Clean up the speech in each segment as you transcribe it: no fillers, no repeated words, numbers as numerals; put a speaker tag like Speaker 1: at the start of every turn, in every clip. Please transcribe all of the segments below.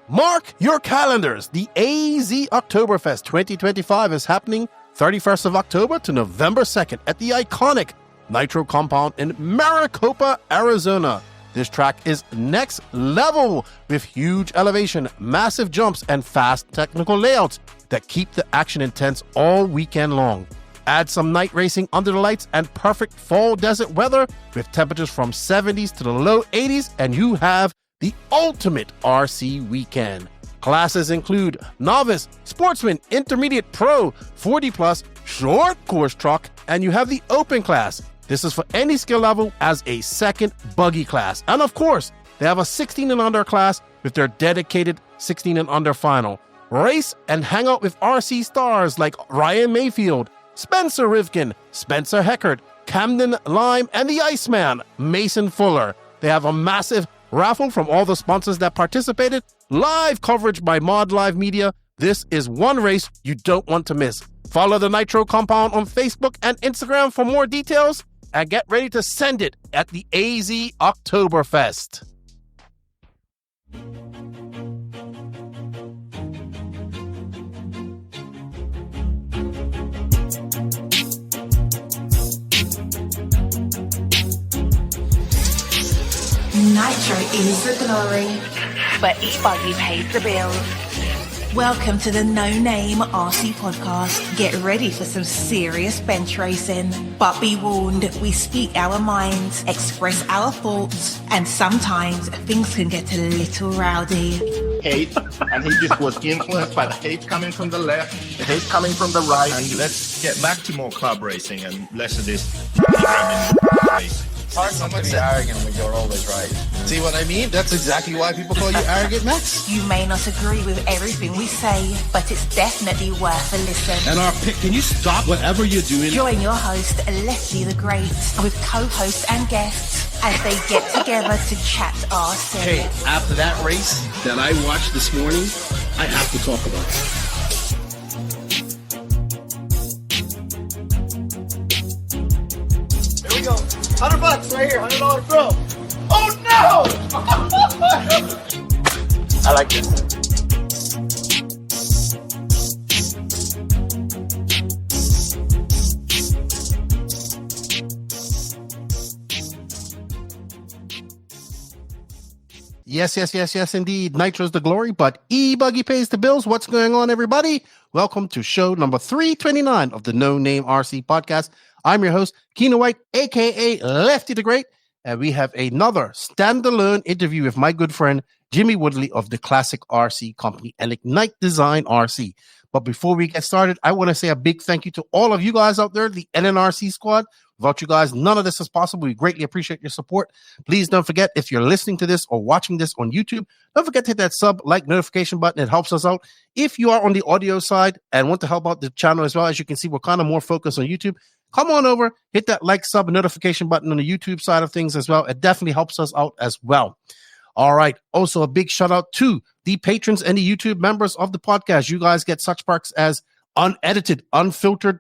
Speaker 1: Mark your calendars. The AZ Oktoberfest 2025 is happening 31st of October to November 2nd at the iconic Nitro Compound in Maricopa, Arizona. This track is next level with huge elevation, massive jumps, and fast technical layouts that keep the action intense all weekend long. Add some night racing under the lights and perfect fall desert weather with temperatures from 70s to the low 80s, and you have the ultimate RC weekend. Classes include novice, sportsman, intermediate, pro, 40 plus, short course truck, and you have the open class. This is for any skill level as a second buggy class. And of course, they have a 16 and under class with their dedicated 16 and under final. Race and hang out with RC stars like Ryan Mayfield, Spencer Rivkin, Spencer Heckert, Camden Lime, and the Iceman, Mason Fuller. They have a massive raffle from all the sponsors that participated, live coverage by Mod Live Media. This is one race you don't want to miss. Follow the Nitro Compound on Facebook and Instagram for more details, and get ready to send it at the AZ Oktoberfest.
Speaker 2: Nitro is the glory,
Speaker 3: but e-buggy pays the bills.
Speaker 2: Welcome to the No Name RC podcast. Get ready for some serious bench racing. But be warned, we speak our minds, express our thoughts, and sometimes things can get a little rowdy.
Speaker 4: Hate, and he just was influenced by the hate coming from the left, the hate coming from the right.
Speaker 5: And let's get back to more club racing and less of this racing.
Speaker 6: It's hard not to be arrogant when you're always right.
Speaker 4: See what I mean? That's exactly why people call you arrogant, Max.
Speaker 2: You may not agree with everything we say, but it's definitely worth a listen.
Speaker 7: And our pick, can you stop whatever you're doing?
Speaker 2: Join your host, Lefty the Great, with co-hosts and guests as they get together to chat RC.
Speaker 7: Hey, after that race that I watched this morning, I have to talk about it.
Speaker 6: Here we go. $100 right here, $100 throw. Oh no! I like this.
Speaker 1: Yes, indeed. Nitro's the glory, but e-buggy pays the bills. What's going on, everybody? Welcome to show number 329 of the No Name RC podcast. I'm your host, Keena White, a.k.a. Lefty the Great, and we have another standalone interview with my good friend, Jimmy Woodley of the Classic RC Company and Ignite Design RC. But before we get started, I want to say a big thank you to all of you guys out there, the NNRC squad. Without you guys, none of this is possible. We greatly appreciate your support. Please don't forget, if you're listening to this or watching this on YouTube, don't forget to hit that sub, like, notification button. It helps us out. If you are on the audio side and want to help out the channel as well, as you can see, we're kind of more focused on YouTube. Come on over, hit that like, sub, notification button on the YouTube side of things as well. It definitely helps us out as well. All right. Also, a big shout out to the patrons and the YouTube members of the podcast. You guys get such perks as unedited, unfiltered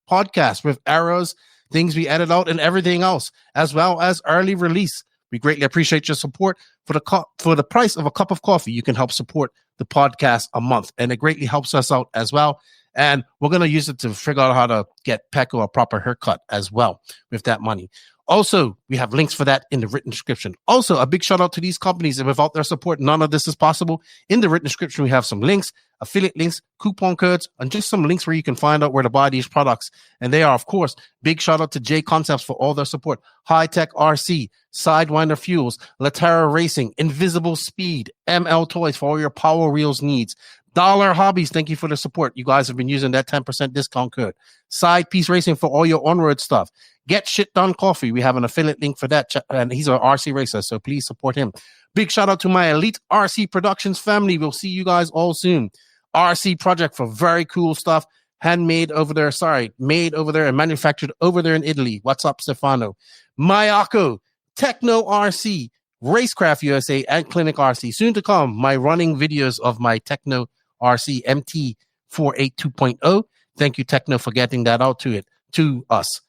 Speaker 1: podcasts with arrows, things we edit out, and everything else, as well as early release. We greatly appreciate your support. For the price of a cup of coffee, you can help support the podcast a month, and it greatly helps us out as well. And we're going to use it to figure out how to get Pecco a proper haircut as well with that money. Also, we have links for that in the written description. Also, a big shout out to these companies. And without their support, none of this is possible. In the written description, we have some links, affiliate links, coupon codes, and just some links where you can find out where to buy these products. And they are, of course, big shout out to J Concepts for all their support. High Tech RC, Sidewinder Fuels, Latera Racing, Invisible Speed, ML Toys for all your Power Reels needs. Dollar Hobbies, thank you for the support. You guys have been using that 10% discount code. Side Piece Racing for all your on-road stuff. Get Shit Done Coffee. We have an affiliate link for that, and he's an RC racer, so please support him. Big shout out to my Elite RC Productions family. We'll see you guys all soon. RC Project for very cool stuff. Made over there and manufactured over there in Italy. What's up, Stefano? Mayako, Techno RC, Racecraft USA, and Clinic RC. Soon to come, my running videos of my Techno RC MT48 2.0. Thank you, Techno, for getting that out to us.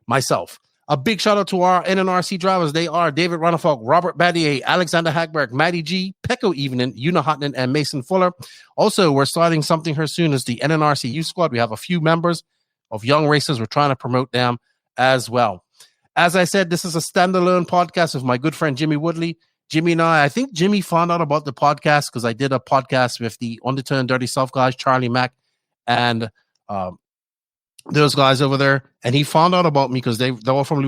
Speaker 1: Myself. A big shout out to our NNRC drivers. They are David Runafalk, Robert Battier, Alexander Hagberg, Maddie G, Pecco Evening, Una Hotnan, and Mason Fuller. Also, we're starting something here soon as the NNRC Youth Squad. We have a few members of young racers. We're trying to promote them as well. As I said, this is a standalone podcast with my good friend Jimmy Woodley. Jimmy and I think Jimmy found out about the podcast because I did a podcast with the Underturned Dirty South guys, Charlie Mack, and those guys over there, and he found out about me because they're all from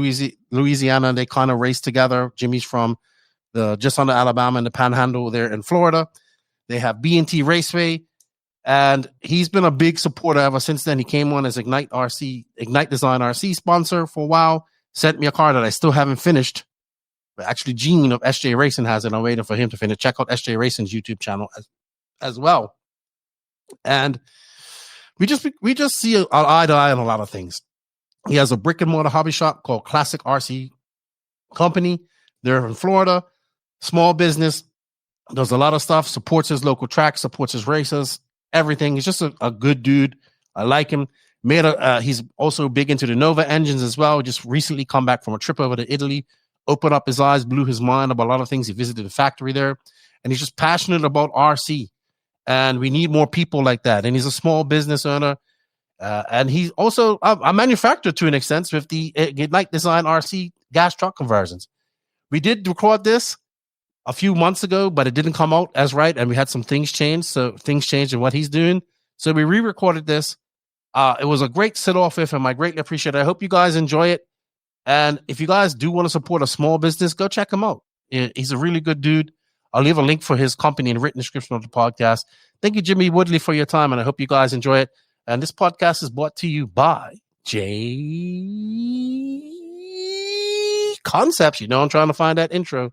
Speaker 1: Louisiana, and they kind of race together. Jimmy's from just under Alabama and the Panhandle there in Florida. They have B&T Raceway, and he's been a big supporter ever since then. He came on as Ignite Design RC sponsor for a while, sent me a car that I still haven't finished. But actually, Gene of SJ Racing has it. I'm waiting for him to finish. Check out SJ Racing's YouTube channel as well. And we just see eye to eye on a lot of things. He has a brick and mortar hobby shop called Classic RC Company. They're in Florida, small business, does a lot of stuff, supports his local track, supports his racers, everything. He's just a good dude. I like him. He's also big into the Nova engines as well. Just recently come back from a trip over to Italy, opened up his eyes, blew his mind about a lot of things. He visited the factory there, and he's just passionate about RC. And we need more people like that. And he's a small business owner. And he's also a manufacturer to an extent with the Ignite Design RC gas truck conversions. We did record this a few months ago, but it didn't come out as right. And we had some things change. So things changed in what he's doing. So we re-recorded this. It was a great sit-off with him. I greatly appreciate it. I hope you guys enjoy it. And if you guys do want to support a small business, go check him out. He's a really good dude. I'll leave a link for his company in the written description of the podcast. Thank you, Jimmy Woodley, for your time, and I hope you guys enjoy it. And this podcast is brought to you by J Concepts. You know I'm trying to find that intro.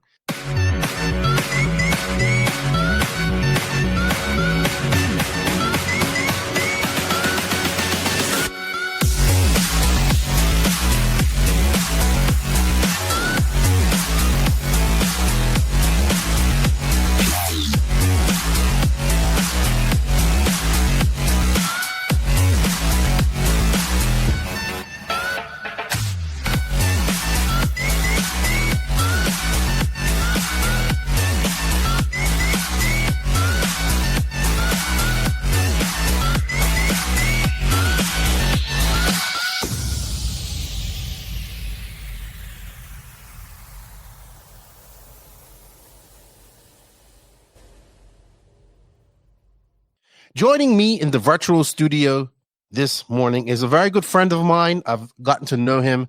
Speaker 1: Joining me in the virtual studio this morning is a very good friend of mine. I've gotten to know him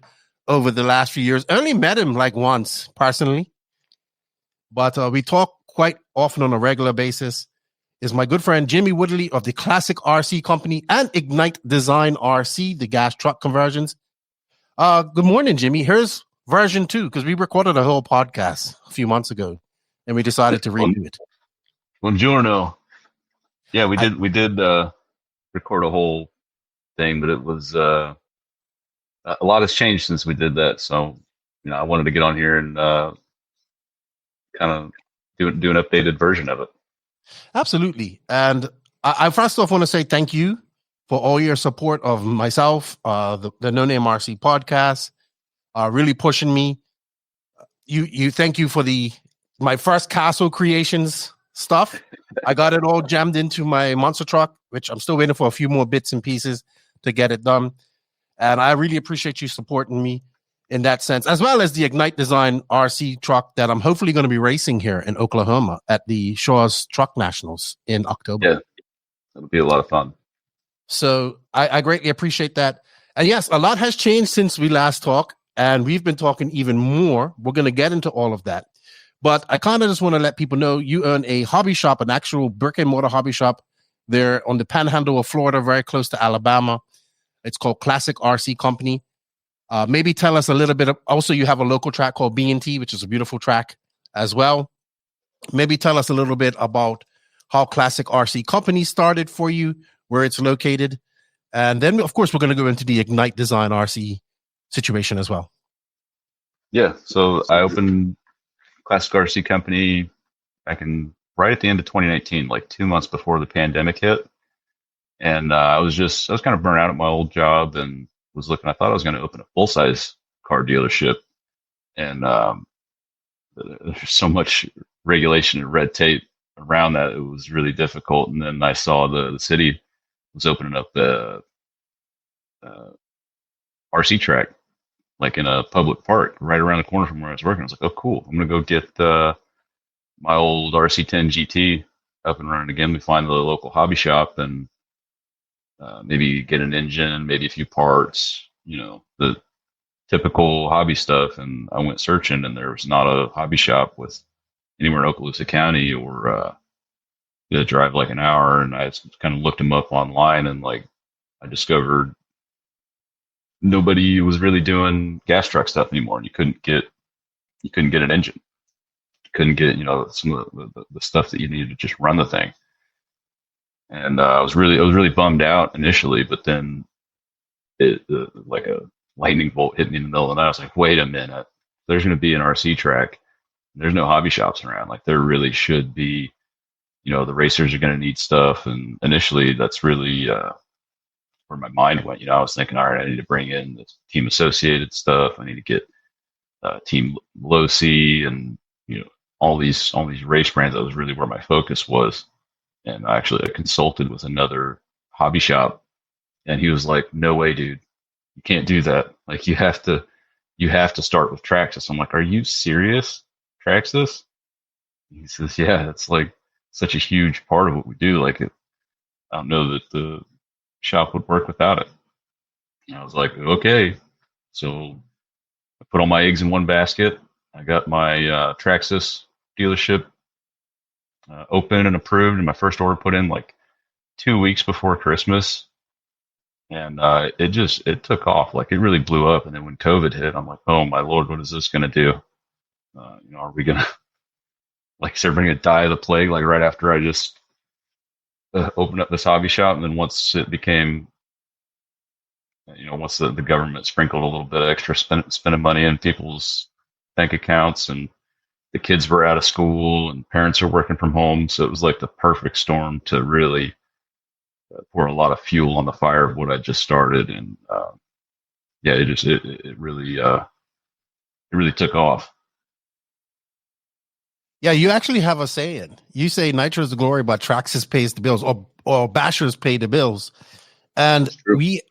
Speaker 1: over the last few years. I only met him like once personally, but we talk quite often on a regular basis. Is my good friend Jimmy Woodley of the Classic RC Company and Ignite Design RC, the gas truck conversions. Good morning, Jimmy. Here's version 2, because we recorded a whole podcast a few months ago, and we decided to redo it.
Speaker 8: Buongiorno. Yeah, we did record a whole thing, but it was a lot has changed since we did that. So, I wanted to get on here and kind of do an updated version of it.
Speaker 1: Absolutely. And I first off want to say thank you for all your support of myself, the No Name RC podcast, really pushing me. You thank you for my first castle creations stuff. I got it all jammed into my monster truck, which I'm still waiting for a few more bits and pieces to get it done. And I really appreciate you supporting me in that sense, as well as the Ignite Design RC truck that I'm hopefully going to be racing here in Oklahoma at the Shaw's Truck Nationals in October.
Speaker 8: Yeah, it'll be a lot of fun.
Speaker 1: So I greatly appreciate that. And yes, a lot has changed since we last talked, and we've been talking even more. We're going to get into all of that. But I kind of just want to let people know you own a hobby shop, an actual brick and mortar hobby shop there on the Panhandle of Florida, very close to Alabama. It's called Classic RC Company. Maybe tell us a little bit. Also, you have a local track called B&T, which is a beautiful track as well. Maybe tell us a little bit about how Classic RC Company started for you, where it's located. And then, of course, we're going to go into the Ignite Design RC situation as well.
Speaker 8: Yeah, so I opened Classic RC Company back right at the end of 2019, like 2 months before the pandemic hit. And I was kind of burnt out at my old job and was looking. I thought I was going to open a full-size car dealership, and there's so much regulation and red tape around that. It was really difficult. And then I saw the city was opening up the RC track, like in a public park right around the corner from where I was working. I was like, oh, cool. I'm going to go get my old RC10 GT up and running again. We find the local hobby shop and maybe get an engine, maybe a few parts, the typical hobby stuff. And I went searching, and there was not a hobby shop with anywhere in Okaloosa County, or you had to drive like an hour. And I kind of looked them up online, and like I discovered nobody was really doing gas truck stuff anymore. And you couldn't get an engine, you couldn't get some of the stuff that you needed to just run the thing. And I was really bummed out initially, but then it like a lightning bolt hit me in the middle of the night. I was like, wait a minute, there's going to be an RC track. There's no hobby shops around. Like there really should be, the racers are going to need stuff. And initially that's really where my mind went. I was thinking, all right, I need to bring in the team associated stuff. I need to get team low C and, all these race brands. That was really where my focus was. And I consulted with another hobby shop, and he was like, no way, dude, you can't do that. Like you have to start with Traxxas. I'm like, are you serious? Traxxas? He says, yeah, it's like such a huge part of what we do. Like I don't know that the shop would work without it. And I was like, okay. So I put all my eggs in one basket. I got my Traxxas dealership open and approved, and my first order put in like 2 weeks before Christmas. And it took off. Like it really blew up. And then when COVID hit, I'm like, oh my Lord, what is this going to do? Are we going to, like, is everybody going to die of the plague? Like right after I just opened up this hobby shop. And then once it became, once the government sprinkled a little bit of extra spending money in people's bank accounts, and the kids were out of school and parents are working from home. So it was like the perfect storm to really pour a lot of fuel on the fire of what I just started. And it really took off.
Speaker 1: Yeah, you actually have a saying. You say Nitro's the glory, but Traxxas pays the bills, or bashers pay the bills. And we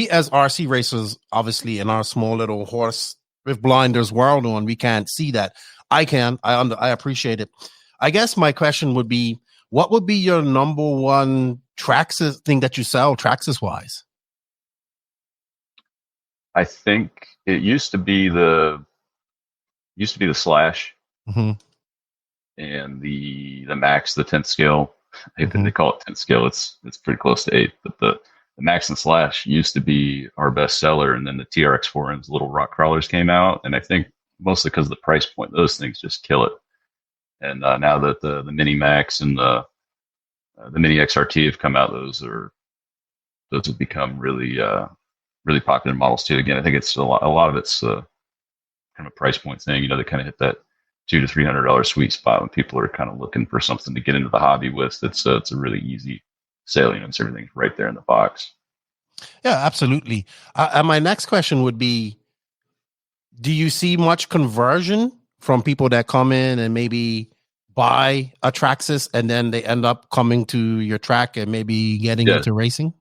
Speaker 1: as RC racers, obviously in our small little horse with blinders world on, we can't see that. I can. I appreciate it. I guess my question would be, what would be your number one Traxxas thing that you sell, Traxxas wise?
Speaker 8: I think it used to be the Slash,
Speaker 1: mm-hmm.
Speaker 8: and the Max, the 10th scale. I think they call it 10th scale. It's pretty close to 8, but the Max and Slash used to be our best seller, and then the TRX-4M's little rock crawlers came out, and I think mostly because of the price point, those things just kill it. And now that the Mini Max and the Mini XRT have come out, those have become really popular models too. Again, I think it's a lot of it's kind of a price point thing. They kind of hit that $200 to $300 sweet spot when people are kind of looking for something to get into the hobby with. It's a really easy sale. It's everything's right there in the box.
Speaker 1: Yeah, absolutely. And my next question would be, do you see much conversion from people that come in and maybe buy a Traxxas and then they end up coming to your track and maybe getting into racing?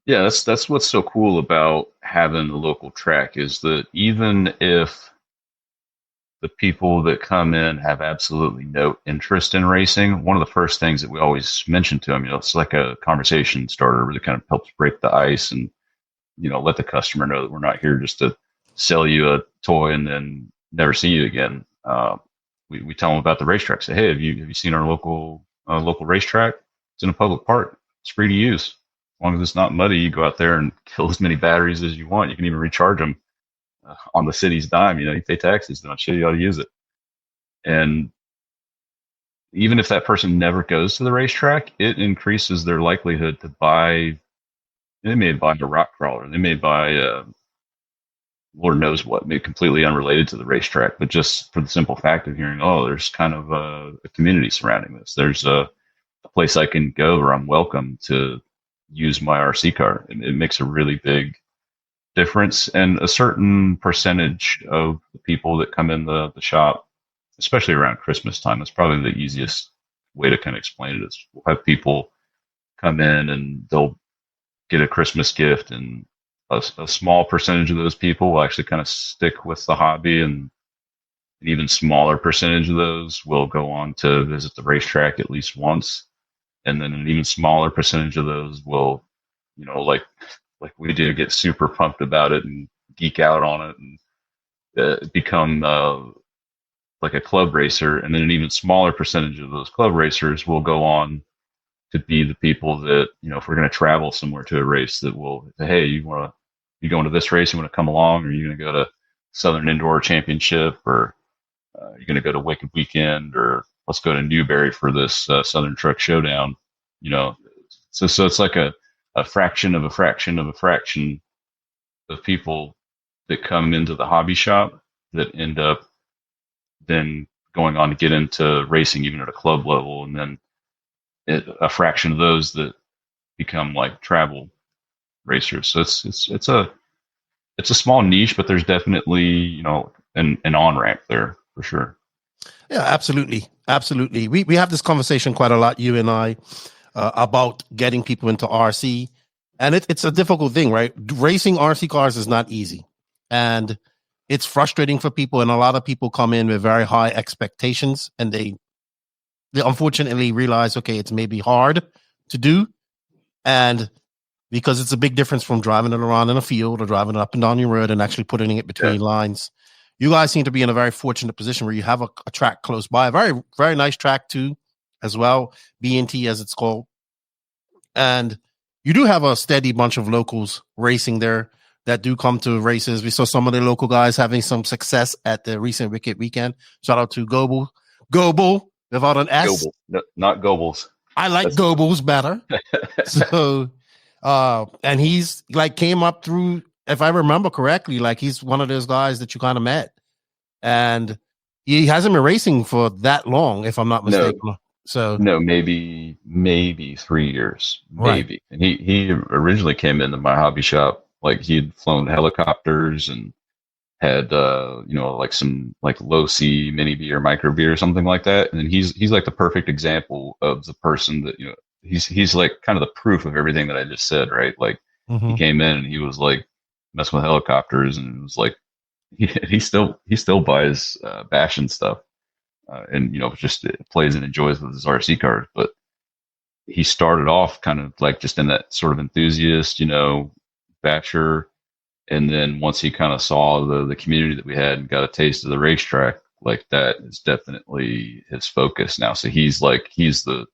Speaker 8: Yeah, that's what's so cool about having the local track, is that even if the people that come in have absolutely no interest in racing, one of the first things that we always mention to them, it's like a conversation starter, really kind of helps break the ice and, let the customer know that we're not here just to sell you a toy and then never see you again. We tell them about the racetrack. Say, hey, have you seen our local racetrack? It's in a public park. It's free to use. As long as it's not muddy, you go out there and kill as many batteries as you want. You can even recharge them on the city's dime. You pay taxes, don't show you how to use it. And even if that person never goes to the racetrack, it increases their likelihood to buy. They may buy a rock crawler. They may buy Lord knows what, maybe completely unrelated to the racetrack, but just for the simple fact of hearing, oh, there's kind of a community surrounding this. There's a place I can go where I'm welcome to use my RC car. And it makes a really big difference, and a certain percentage of the people that come in the shop, especially around Christmas time, that's probably the easiest way to kind of explain it. Is we'll have people come in and they'll get a Christmas gift, and a small percentage of those people will actually kind of stick with the hobby, and an even smaller percentage of those will go on to visit the racetrack at least once, and then an even smaller percentage of those will, like we do, get super pumped about it and geek out on it and become like a club racer, and then an even smaller percentage of those club racers will go on to be the people that, if we're going to travel somewhere to a race, that will say, hey, you going to this race? You want to come along? Or are you going to go to Southern Indoor Championship? Or you're going to go to Wicked Weekend? Or let's go to Newberry for this Southern Truck Showdown? So it's like a fraction of a fraction of a fraction of people that come into the hobby shop that end up then going on to get into racing, even at a club level, and then a fraction of those that become like travel racers. So it's a small niche, but there's definitely an on ramp there for sure.
Speaker 1: Yeah, absolutely. We have this conversation quite a lot, you and I, about getting people into RC, and it's a difficult thing, right? Racing RC cars is not easy, and it's frustrating for people, and a lot of people come in with very high expectations, and they unfortunately realize, okay, it's maybe hard to do, and because it's a big difference from driving it around in a field or driving it up and down your road and actually putting it between lines. You guys seem to be in a very fortunate position where you have a track close by, a very, very nice track too, as well, B&T as it's called. And you do have a steady bunch of locals racing there that do come to races. We saw some of the local guys having some success at the recent Wicked Weekend. Shout out to Goebel without an S.
Speaker 8: Goebel, no, not Goebbels.
Speaker 1: I like Goebbels better. So, and he's like came up through, if I remember correctly, like he's one of those guys that you kind of met, and he hasn't been racing for that long, if I'm not mistaken. No,
Speaker 8: maybe 3 years, maybe. Right. And he originally came into my hobby shop, like he'd flown helicopters and had like some like low C mini B or micro B or something like that. And he's like the perfect example of the person that he's like kind of the proof of everything that I just said, right? Like he came in and he was like messing with helicopters, and it was like he still buys bash and stuff, and just plays and enjoys with his RC cars. But he started off kind of like just in that sort of enthusiast, basher. And then once he kind of saw the community that we had and got a taste of the racetrack, like that is definitely his focus now. So he's like the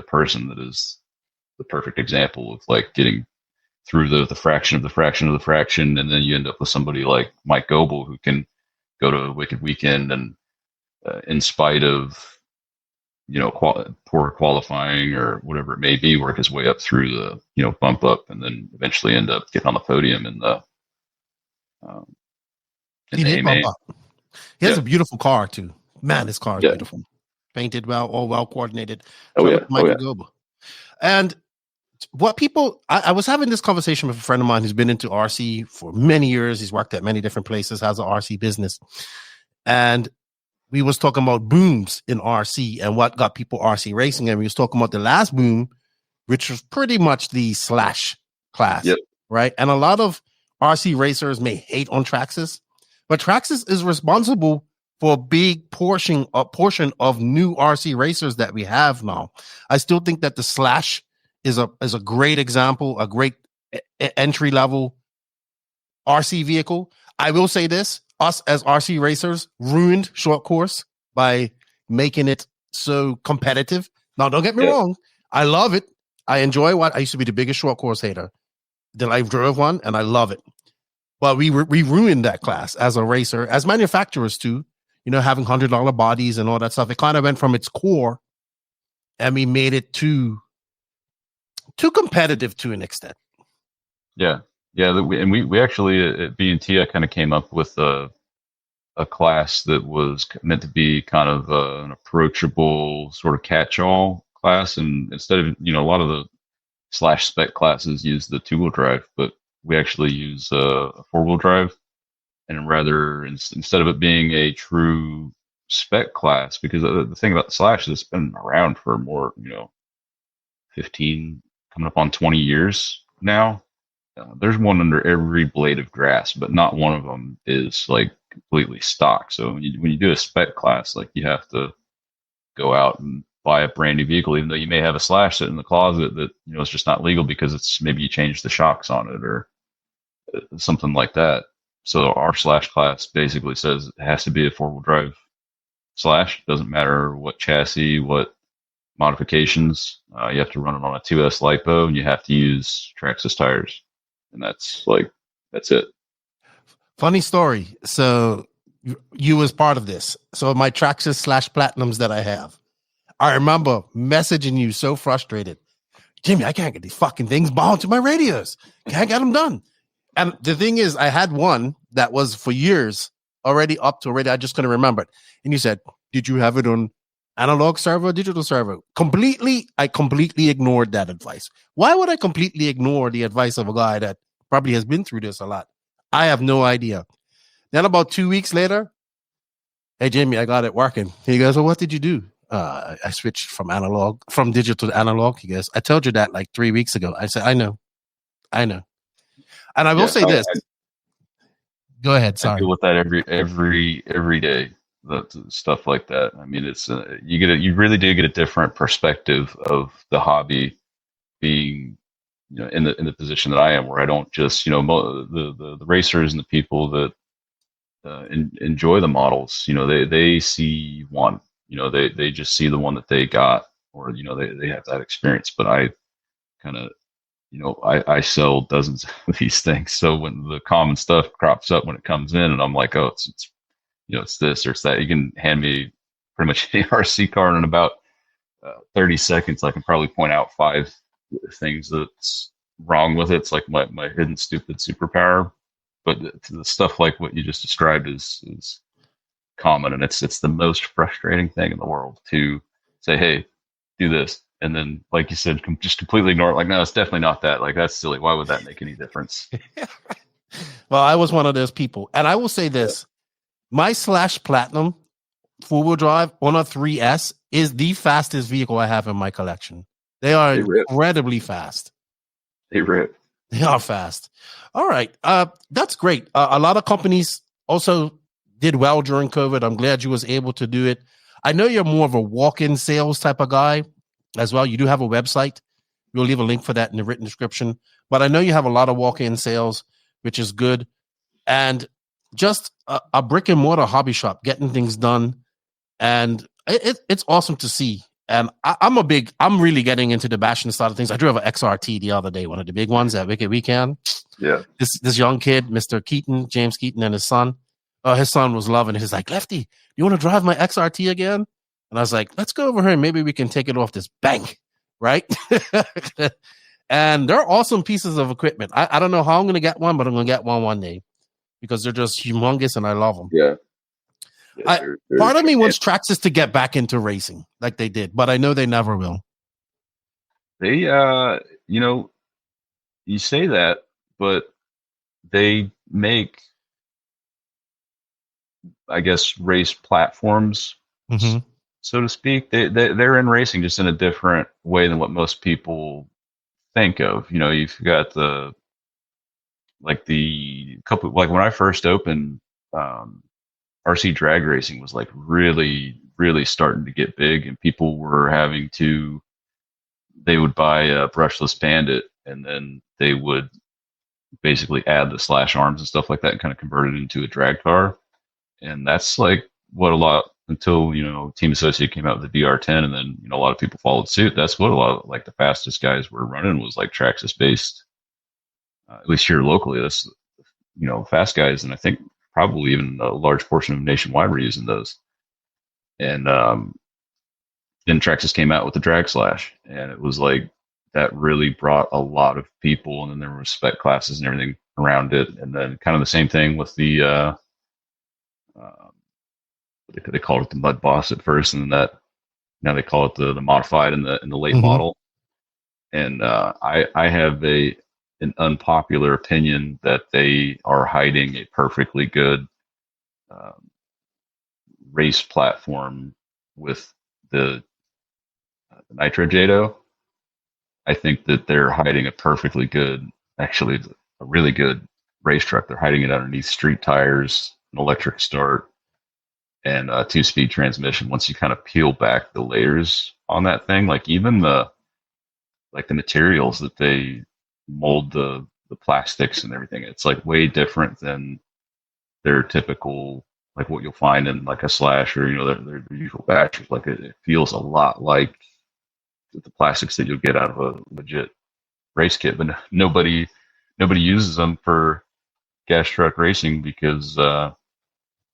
Speaker 8: person that is the perfect example of like getting through the fraction of the fraction of the fraction. And then you end up with somebody like Mike Goebel, who can go to a Wicked Weekend and in spite of, poor qualifying or whatever it may be, work his way up through the, bump up, and then eventually end up getting on the podium in the,
Speaker 1: he did bump up. He has a beautiful car too. Man, his car is beautiful. Painted well, all well coordinated. Michael Goebel. And what people, I was having this conversation with a friend of mine who's been into RC for many years. He's worked at many different places, has an RC business. And we was talking about booms in RC and what got people RC racing. And we was talking about the last boom, which was pretty much the Slash class, right? And a lot of RC racers may hate on Traxxas, but Traxxas is responsible for a big portion of new RC racers that we have now. I still think that the Slash is a great example, a great entry level RC vehicle. I will say this: us as RC racers ruined short course by making it so competitive. Now, don't get me wrong. I love it. I enjoy I used to be the biggest short course hater. Then I drove one and I love it. But we ruined that class as a racer, as manufacturers too, having $100 bodies and all that stuff. It kind of went from its core and we made it too competitive to an extent.
Speaker 8: Yeah. And we actually at B&T, I kind of came up with a class that was meant to be kind of an approachable sort of catch-all class. And instead of, a lot of the Slash spec classes use the two-wheel drive, but we actually use a four-wheel drive, and rather instead of it being a true spec class, because the thing about the Slash is it's been around for more, 15, coming up on 20 years now. There's one under every blade of grass, but not one of them is like completely stock. So when you do a spec class, like you have to go out and buy a brand new vehicle, even though you may have a Slash sitting in the closet that it's just not legal because it's maybe you changed the shocks on it or something like that. So our Slash class basically says it has to be a four-wheel drive Slash. Doesn't matter what chassis, what modifications. You have to run it on a 2S LiPo, and you have to use Traxxas tires, and that's it.
Speaker 1: Funny story. So you was part of this. So my Traxxas Slash Platinums that I have, I remember messaging you so frustrated. Jimmy, I can't get these fucking things bound to my radios. Can't get them done. And the thing is, I had one that was for years already up to already. I just couldn't remember it. And you said, did you have it on analog servo, digital servo? I completely ignored that advice. Why would I completely ignore the advice of a guy that probably has been through this a lot? I have no idea. Then about 2 weeks later, hey, Jimmy, I got it working. He goes, well, what did you do? I switched from digital to analog. He goes, I told you that like 3 weeks ago. I said, I know. And I will say this. Go ahead. Sorry.
Speaker 8: I deal with that every day. The stuff like that. I mean, it's you really do get a different perspective of the hobby, being in the position that I am, where I don't just the racers and the people that enjoy the models. They see one. They just see the one that they got, or they have that experience. But I kind of I sell dozens of these things. So when the common stuff crops up when it comes in, and I'm like, oh, it's it's this or it's that. You can hand me pretty much any RC car in about 30 seconds. I can probably point out 5 things that's wrong with it. It's like my hidden stupid superpower. But the stuff like what you just described is common, and it's the most frustrating thing in the world to say, hey, do this. And then, like you said, just completely ignore it. Like, no, it's definitely not that. Like, that's silly. Why would that make any difference?
Speaker 1: Well, I was one of those people. And I will say this. My Slash Platinum four-wheel drive on a 3S is the fastest vehicle I have in my collection. They are incredibly fast.
Speaker 8: They rip.
Speaker 1: They are fast. All right. That's great. A lot of companies also did well during COVID. I'm glad you was able to do it. I know you're more of a walk-in sales type of guy as well. You do have a website. We'll leave a link for that in the written description. But I know you have a lot of walk-in sales, which is good. And just a brick and mortar hobby shop, getting things done. And it's awesome to see. And I'm really getting into the bashing side of things. I drove an XRT the other day, one of the big ones at Wicked Weekend.
Speaker 8: Yeah.
Speaker 1: This young kid, Mr. Keaton, James Keaton, and his son was loving it. He's like, Lefty, you want to drive my XRT again? And I was like, let's go over here and maybe we can take it off this bank, right? And they're awesome pieces of equipment. I don't know how I'm going to get one, but I'm going to get one day because they're just humongous and I love them.
Speaker 8: Yeah.
Speaker 1: Part of me wants Traxxas to get back into racing like they did, but I know they never will.
Speaker 8: They, you say that, but they make, I guess, race platforms, so to speak. They're in racing just in a different way than what most people think of. You've got when I first opened, RC drag racing was like really, really starting to get big, and people were they would buy a brushless Bandit, and then they would basically add the Slash arms and stuff like that and kind of convert it into a drag car. And that's like what a lot, until, Team Associate came out with the VR10, and then, a lot of people followed suit. That's what a lot of like the fastest guys were running, was like Traxxas based, at least here locally. That's, fast guys. And I think probably even a large portion of nationwide were using those. And then Traxxas came out with the Drag Slash, and it was like that really brought a lot of people. And then there were spec classes and everything around it. And then kind of the same thing with the they called it the Mud Boss at first, and then now they call it the modified in the late model. And I have an an unpopular opinion that they are hiding a perfectly good race platform with the Nitro Jado. I think that they're hiding a perfectly good, actually a really good race truck. They're hiding it underneath street tires, an electric start, and a 2-speed transmission. Once you kind of peel back the layers on that thing, like even the materials that they mold the plastics and everything, it's like way different than their typical, like what you'll find in like a Slash or their usual batches. Like it feels a lot like the plastics that you'll get out of a legit race kit, but nobody uses them for gas truck racing because all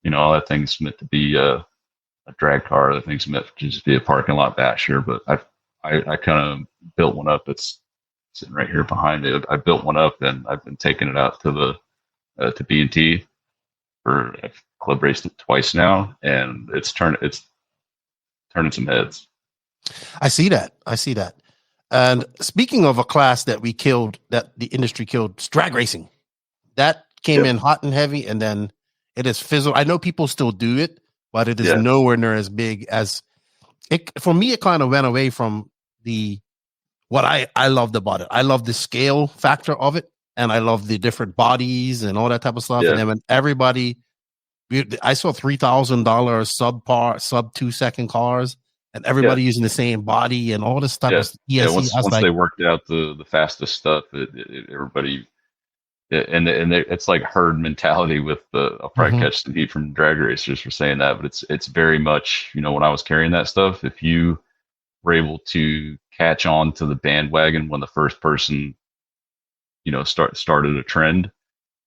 Speaker 8: that thing's meant to be a drag car. That thing's meant to just be a parking lot basher. But I kind of built one up. It's sitting right here behind it. I built one up and I've been taking it out to the to B&T for I've club raced it twice now, and it's turning some heads.
Speaker 1: I see that. And speaking of a class that we killed, that the industry killed, drag racing. That came in hot and heavy, and then it is fizzled. I know people still do it, but it is nowhere near as big as it. For me, it kind of went away from what I loved about it. I love the scale factor of it, and I love the different bodies and all that type of stuff.
Speaker 8: Yeah.
Speaker 1: And then when I saw $3,000 sub 2 second cars, and everybody using the same body and all this stuff.
Speaker 8: Once they worked out the fastest stuff, everybody. It's like herd mentality with I'll probably catch some heat from drag racers for saying that, but it's very much, when I was carrying that stuff, if you were able to catch on to the bandwagon when the first person, started a trend,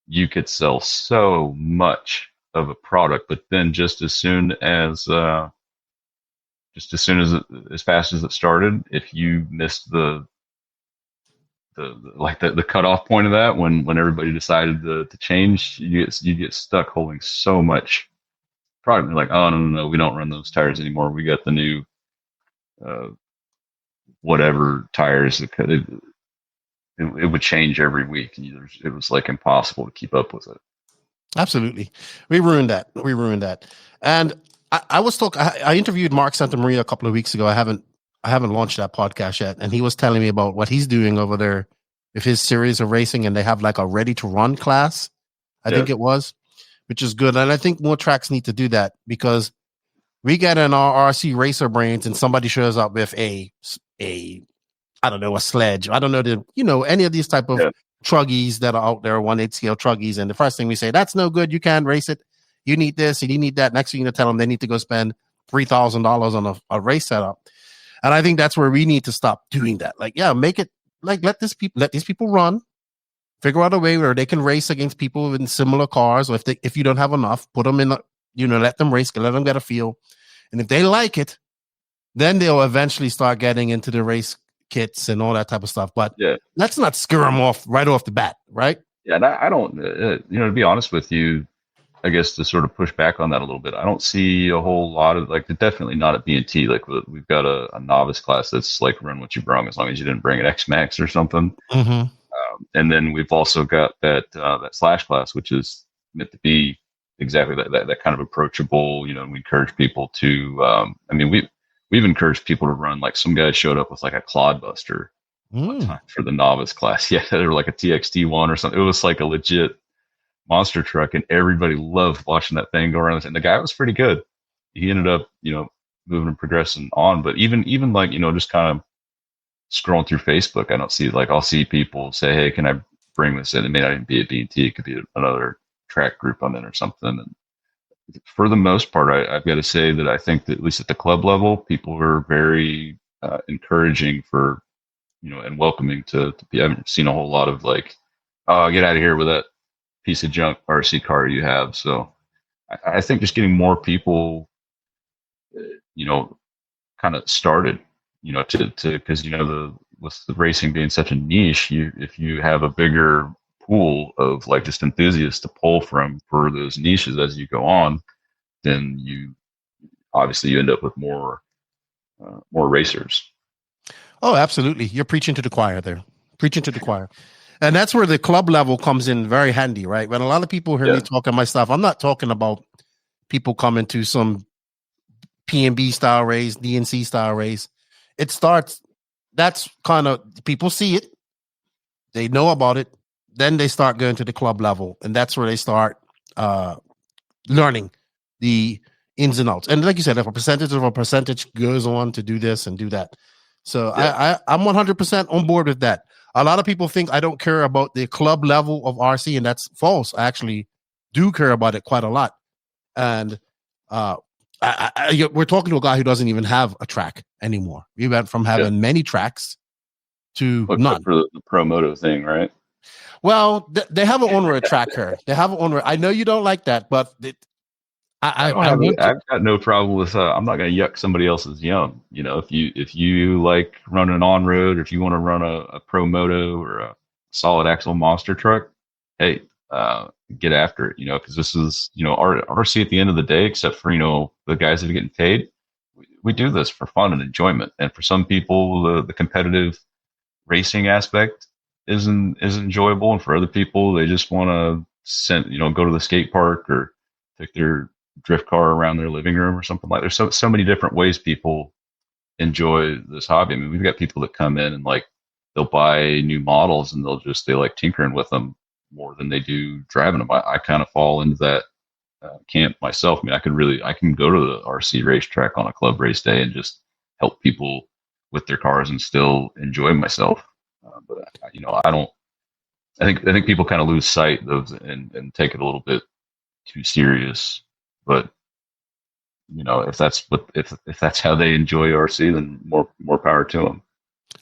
Speaker 8: you could sell so much of a product. But then just as fast as it started, if you missed the cutoff point of that, when everybody decided to change, you get stuck holding so much product. They're like, oh no, we don't run those tires anymore. We got the new whatever tires. It would change every week. It was like impossible to keep up with it.
Speaker 1: Absolutely, we ruined that. And I interviewed Mark Santamaria a couple of weeks ago. I haven't launched that podcast yet, and he was telling me about what he's doing over there with his series of racing, and they have like a ready to run class, I think it was, which is good. And I think more tracks need to do that, because we get in our RC racer brains and somebody shows up with a I don't know, a sledge. I don't know any of these type of truggies that are out there, 1/8 scale truggies, and the first thing we say, that's no good. You can't race it. You need this and you need that. Next thing you tell them they need to go spend $3,000 on a race setup. And I think that's where we need to stop doing that. Like, make it like let these people run, figure out a way where they can race against people in similar cars. Or if you don't have enough, put them in, let them race, let them get a feel. And if they like it, then they'll eventually start getting into the race kits and all that type of stuff. But let's not scare them off right off the bat, right?
Speaker 8: Yeah, and I don't, to be honest with you, I guess to sort of push back on that a little bit, I don't see a whole lot of definitely not at B&T. Like we've got a novice class that's like run what you brung, as long as you didn't bring an X-Max or something. And then we've also got that Slash class, which is meant to be exactly that kind of approachable. We encourage people to. We've encouraged people to run. Like some guys showed up with like a Clodbuster one time for the novice class. Yeah, they were like a TXT1 or something. It was like a legit monster truck, and everybody loved watching that thing go around. And the guy was pretty good. He ended up, moving and progressing on. But even like, just kind of scrolling through Facebook, I don't see I'll see people say, hey, can I bring this in? It may not even be a B&T. It could be another track group I'm in or something. And for the most part, I've got to say that I think that at least at the club level, people are very encouraging for, and welcoming to be. I haven't seen a whole lot of like, oh, get out of here with that piece of junk RC car you have. So I think just getting more people, kind of started, because with the racing being such a niche, if you have a bigger pool of like just enthusiasts to pull from for those niches as you go on, then you end up with more racers.
Speaker 1: Oh, absolutely. You're preaching to the choir there. And that's where the club level comes in very handy, right? When a lot of people hear me talking my stuff, I'm not talking about people coming to some P&B style race, DNC style race. It starts, that's kind of, people see it, they know about it, then they start going to the club level, and that's where they start learning the ins and outs. And like you said, if a percentage goes on to do this and do that. So I'm 100% on board with that. A lot of people think I don't care about the club level of RC, and that's false. I actually do care about it quite a lot. And we're talking to a guy who doesn't even have a track anymore. We went from having many tracks to none.
Speaker 8: For the Pro Moto thing, right?
Speaker 1: Well, they have an on-road track here. They have an on-road. I know you don't like that, but I've
Speaker 8: got no problem with. I'm not going to yuck somebody else's yum. You know, if you like running on road, or if you want to run a Pro Moto or a solid axle monster truck, hey, get after it. You know, because this is RC at the end of the day. Except for the guys that are getting paid, we do this for fun and enjoyment. And for some people, the competitive racing aspect isn't enjoyable, and for other people, they just want to go to the skate park or take their drift car around their living room or something like that. There's so many different ways people enjoy this hobby. I mean, we've got people that come in and they'll buy new models and they like tinkering with them more than they do driving them. I kind of fall into that camp myself. I mean, I can go to the RC racetrack on a club race day and just help people with their cars and still enjoy myself. But I don't. I think people kind of lose sight of and take it a little bit too serious. But if that's how they enjoy RC, then more power to them.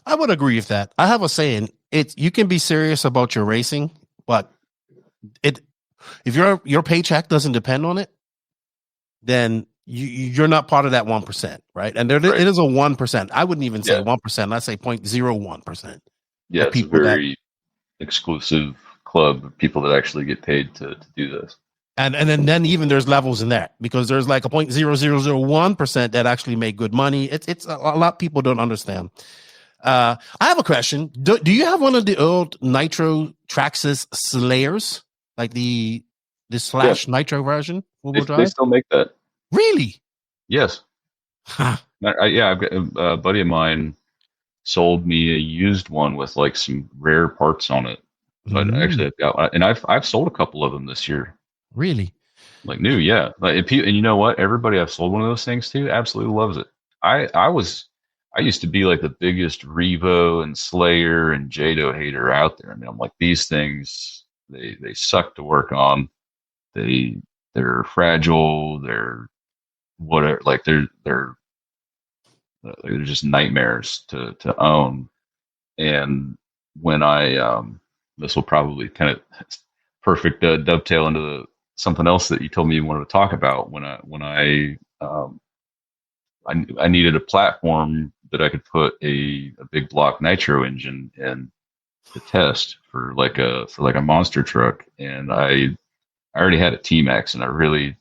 Speaker 1: I would agree with that. I have a saying: you can be serious about your racing, but if your paycheck doesn't depend on it, then you're not part of that 1%, right? And it is a 1%. I wouldn't even say 1%. I'd say 0.01%.
Speaker 8: Yeah, it's a very exclusive club of people that actually get paid to do this.
Speaker 1: And then even there's levels in that, because there's like a 0.0001% that actually make good money. It's a lot of people don't understand. I have a question. Do you have one of the old Nitro Traxxas Slayers, like the Slash Nitro version?
Speaker 8: They still make that.
Speaker 1: Really?
Speaker 8: Yes.
Speaker 1: Huh.
Speaker 8: I've got a buddy of mine sold me a used one with some rare parts on it. But actually, I've got one, and I've sold a couple of them this year.
Speaker 1: Really?
Speaker 8: New, yeah. And you know what? Everybody I've sold one of those things to absolutely loves it. I used to be the biggest Revo and Slayer and Jado hater out there. I mean, I'm like, these things they suck to work on. They're fragile. They're whatever. They're just nightmares to own. And when this will probably kind of perfect dovetail into something else that you told me you wanted to talk about. When I needed a platform that I could put a big block nitro engine in to test for a monster truck, and I already had a T-Max, and I really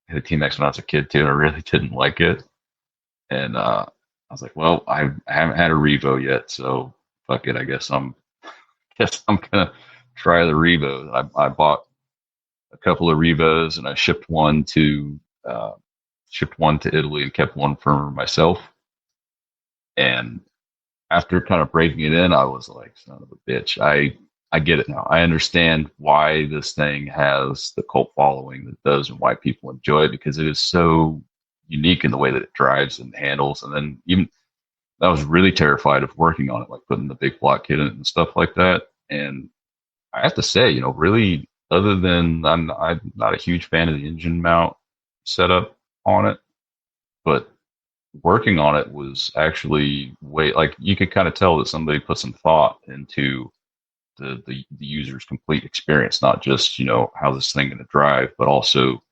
Speaker 8: had a T-Max when I was a kid too, and I really didn't like it. And I was like, well, I haven't had a Revo yet, so fuck it. I guess I'm gonna try the Revo. I bought a couple of Revos, and I shipped one to Italy and kept one for myself. And after kind of breaking it in, I was like, son of a bitch. I get it now. I understand why this thing has the cult following that does and why people enjoy it, because it is so unique in the way that it drives and handles. And then even I was really terrified of working on it, putting the big block kit in it and stuff like that. And I have to say, really, other than I'm not a huge fan of the engine mount setup on it, but working on it was actually you could kind of tell that somebody put some thought into the user's complete experience, not just how this thing going to drive, but also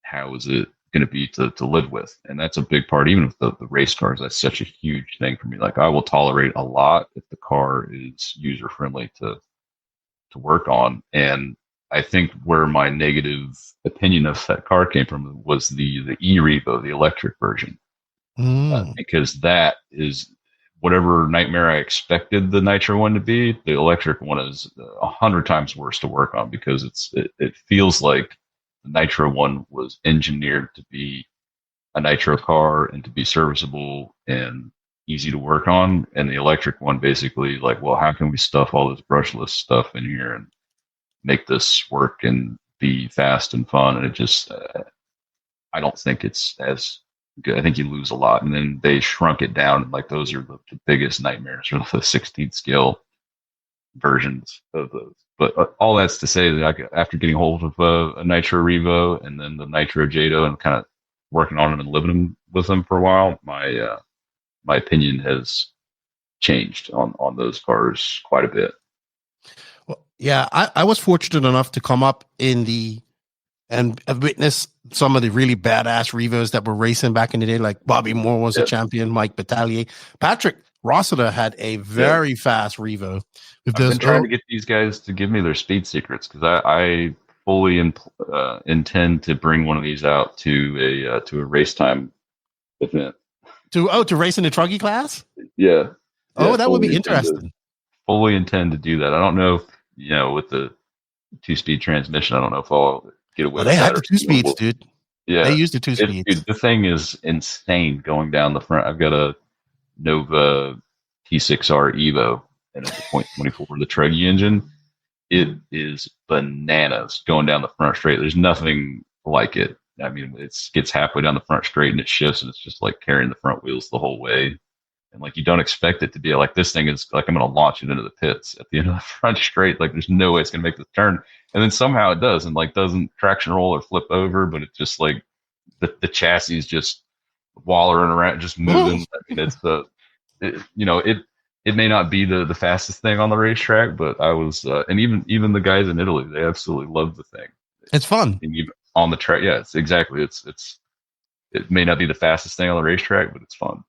Speaker 8: how is it going to be to live with. And that's a big part, even with the race cars. That's such a huge thing for me. I will tolerate a lot if the car is user friendly to work on. And I think where my negative opinion of that car came from was the e-Revo, the electric version, because that is whatever nightmare I expected the nitro one to be, the electric one is 100 times worse to work on because it feels like the nitro one was engineered to be a nitro car and to be serviceable and easy to work on. And the electric one basically like, well, how can we stuff all this brushless stuff in here and make this work and be fast and fun? And it just, I don't think it's as good. I think you lose a lot. And then they shrunk it down. Like those are the biggest nightmares, or the 16th scale versions of those. But all that's to say that after getting hold of a Nitro Revo and then the Nitro Jado and kind of working on them and living with them for a while, my opinion has changed on those cars quite a bit.
Speaker 1: Well, yeah, I was fortunate enough to come up and witness some of the really badass Revos that were racing back in the day. Like Bobby Moore was a champion, Mike Battalier, Patrick Rossiter had a very fast Revo.
Speaker 8: I've been trying to get these guys to give me their speed secrets because I fully intend to bring one of these out to a race time event.
Speaker 1: To race in the truggy class?
Speaker 8: Yeah.
Speaker 1: Oh, that would be interesting.
Speaker 8: Fully intend to do that. I don't know if, with the 2-speed transmission, I don't know if I'll get away with that.
Speaker 1: They had the 2 speeds, dude.
Speaker 8: Yeah.
Speaker 1: They used the 2 speeds.
Speaker 8: Dude, the thing is insane going down the front. I've got a Nova T6R Evo and it's a .24, the Truggy engine. It is bananas going down the front straight. There's nothing like it. I mean, it gets halfway down the front straight and it shifts and it's just like carrying the front wheels the whole way. And like, you don't expect it to be like, this thing is like, I'm going to launch it into the pits at the end of the front straight. Like there's no way it's going to make the turn. And then somehow it does, and like doesn't traction roll or flip over, but it's just like the chassis is just wallering around, just moving. I mean, it's it may not be the fastest thing on the racetrack, but I was, and even the guys in Italy, they absolutely love the thing.
Speaker 1: It's fun.
Speaker 8: And even on the track. Yeah, it may not be the fastest thing on the racetrack, but it's fun.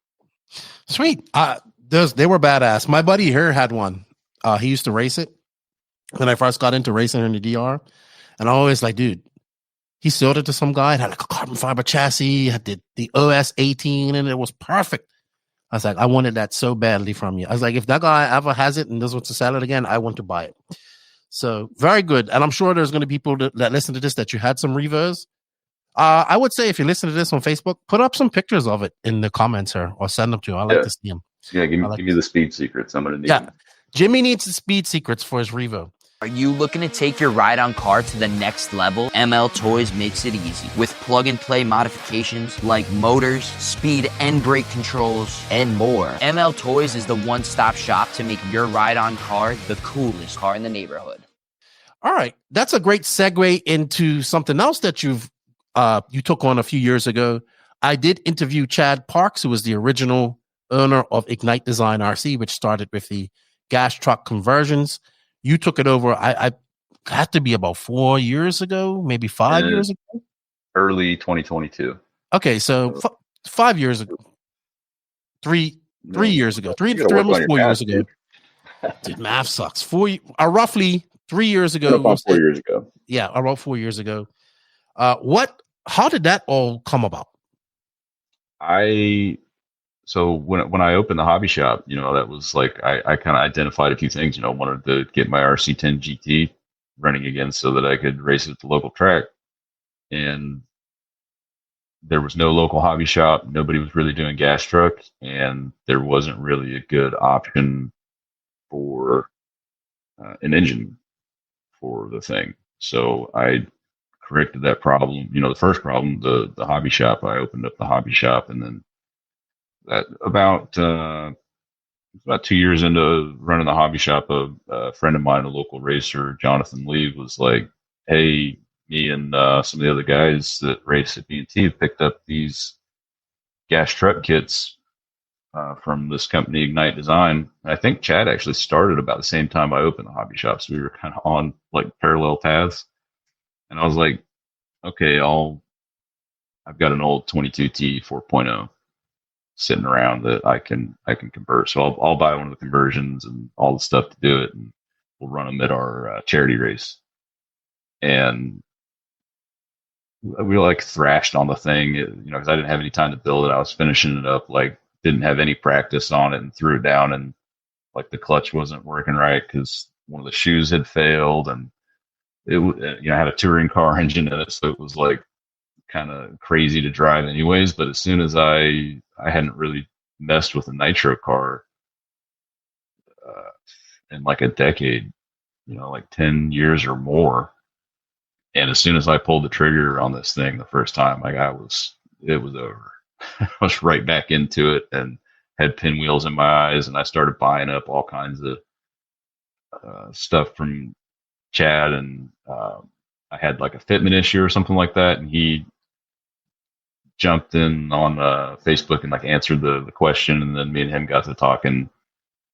Speaker 1: Sweet. They were badass. My buddy here had one. He used to race it when I first got into racing in the DR. And I always like, dude, he sold it to some guy. It had like a carbon fiber chassis, had the OS 18, and it was perfect. I was like, I wanted that so badly from you. I was like, if that guy ever has it and doesn't want to sell it again, I want to buy it. So very good. And I'm sure there's going to be people that listen to this that you had some Revos. I would say if you listen to this on Facebook, put up some pictures of it in the comments here or send them to you. I like to see them.
Speaker 8: Yeah, give me the speed secrets. I'm going to need them.
Speaker 1: Jimmy needs the speed secrets for his Revo.
Speaker 9: Are you looking to take your ride-on car to the next level? ML Toys makes it easy with plug-and-play modifications like motors, speed and brake controls, and more. ML Toys is the one-stop shop to make your ride-on car the coolest car in the neighborhood.
Speaker 1: All right, that's a great segue into something else that you took on a few years ago. I did interview Chad Parks, who was the original owner of Ignite Design RC, which started with the gas truck conversions. You took it over. I had to be about 4 years ago, maybe 5 years ago.
Speaker 8: Early 2022.
Speaker 1: Okay, so 5 years ago, 3 years ago, almost 4 years ago. Dude, math sucks. Roughly 3 years ago.
Speaker 8: About 4 years ago.
Speaker 1: Yeah, around 4 years ago. How did that all come about?
Speaker 8: So when I opened the hobby shop, that was like, I kind of identified a few things, wanted to get my RC10 GT running again so that I could race it at the local track. And there was no local hobby shop. Nobody was really doing gas truck, and there wasn't really a good option for an engine for the thing. So I corrected that problem. The first problem, the hobby shop, I opened up the hobby shop, and then about 2 years into running the hobby shop, a friend of mine, a local racer, Jonathan Lee, was like, hey, me and some of the other guys that race at B&T picked up these gas truck kits from this company, Ignite Design. And I think Chad actually started about the same time I opened the hobby shop, so we were kind of on like parallel paths. And I was like, okay, I've got an old 22T 4.0 sitting around that I can convert. So I'll buy one of the conversions and all the stuff to do it, and we'll run them at our charity race. And we like thrashed on the thing, because I didn't have any time to build it. I was finishing it up like didn't have any practice on it and threw it down, and like the clutch wasn't working right because one of the shoes had failed, and it had a touring car engine in it, so it was like kind of crazy to drive anyways. But as soon as I hadn't really messed with a nitro car in like a decade, like 10 years or more. And as soon as I pulled the trigger on this thing the first time, like it was over. I was right back into it and had pinwheels in my eyes, and I started buying up all kinds of stuff from Chad, and I had like a fitment issue or something like that, and he jumped in on Facebook and like answered the question, and then me and him got to talking,